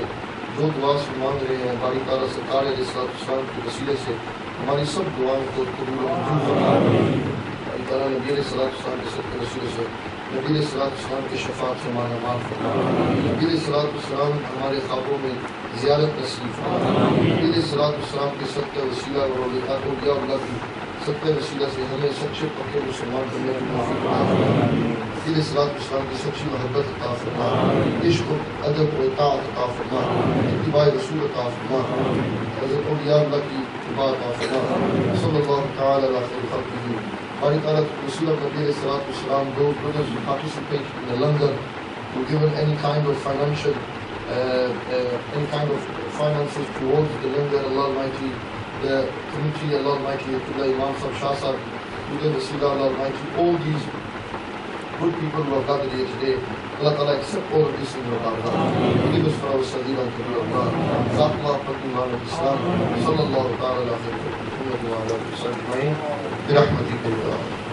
جو دعا سے مانگ رہے ہیں باری تعالیٰ سرکار علیہ السلام کے وسیلے سے ہماری سب دعائیں کو قبول و منظور فرما. باری تعالیٰ نبی علیہ السلام کے صدقہ وسیلے سے نبی علیہ السلام کے شفاعت سے مانا معاف فرما. نبی علیہ السلام ہمارے خوابوں میں زیارت نصیب فرما. نبی علیہ السلام کے صدقہ وسیلہ اور اولیاء اللہ کی صدقہ وسیلہ سے ہمیں سچے پکے مسلمان بننے کی توفیق عطا فرما. نبی علیہ السلام کی سچی محبت عطا فرما. عشق و ادب و اطاعت عطا فرما. اتباع رسول عطا فرما. حضرت اولیاء اللہ کی اتباع عطا فرما. صلی اللہ تعالی علی خیر خلقہ. باری تعالیٰ رسول of Nabi alayhi salatu those brothers who participate in the langar, who given any kind of financial any kind of finances towards the langar, Allah Almighty, the committee, Allah Almighty, Abdullah, Imam, Shah Sahib, Uday Wasila, Allah Almighty, all these good people who have gathered here today, Allah Ta'ala accept all of this in your heart. Forgive us for our sadeera and kabir Allah. Zaqma Fatih Iman al-Islam. Sallallahu ta'ala ala khayr. Muhammad wa ala alihi wa sallam. Birahmatika ya Allah.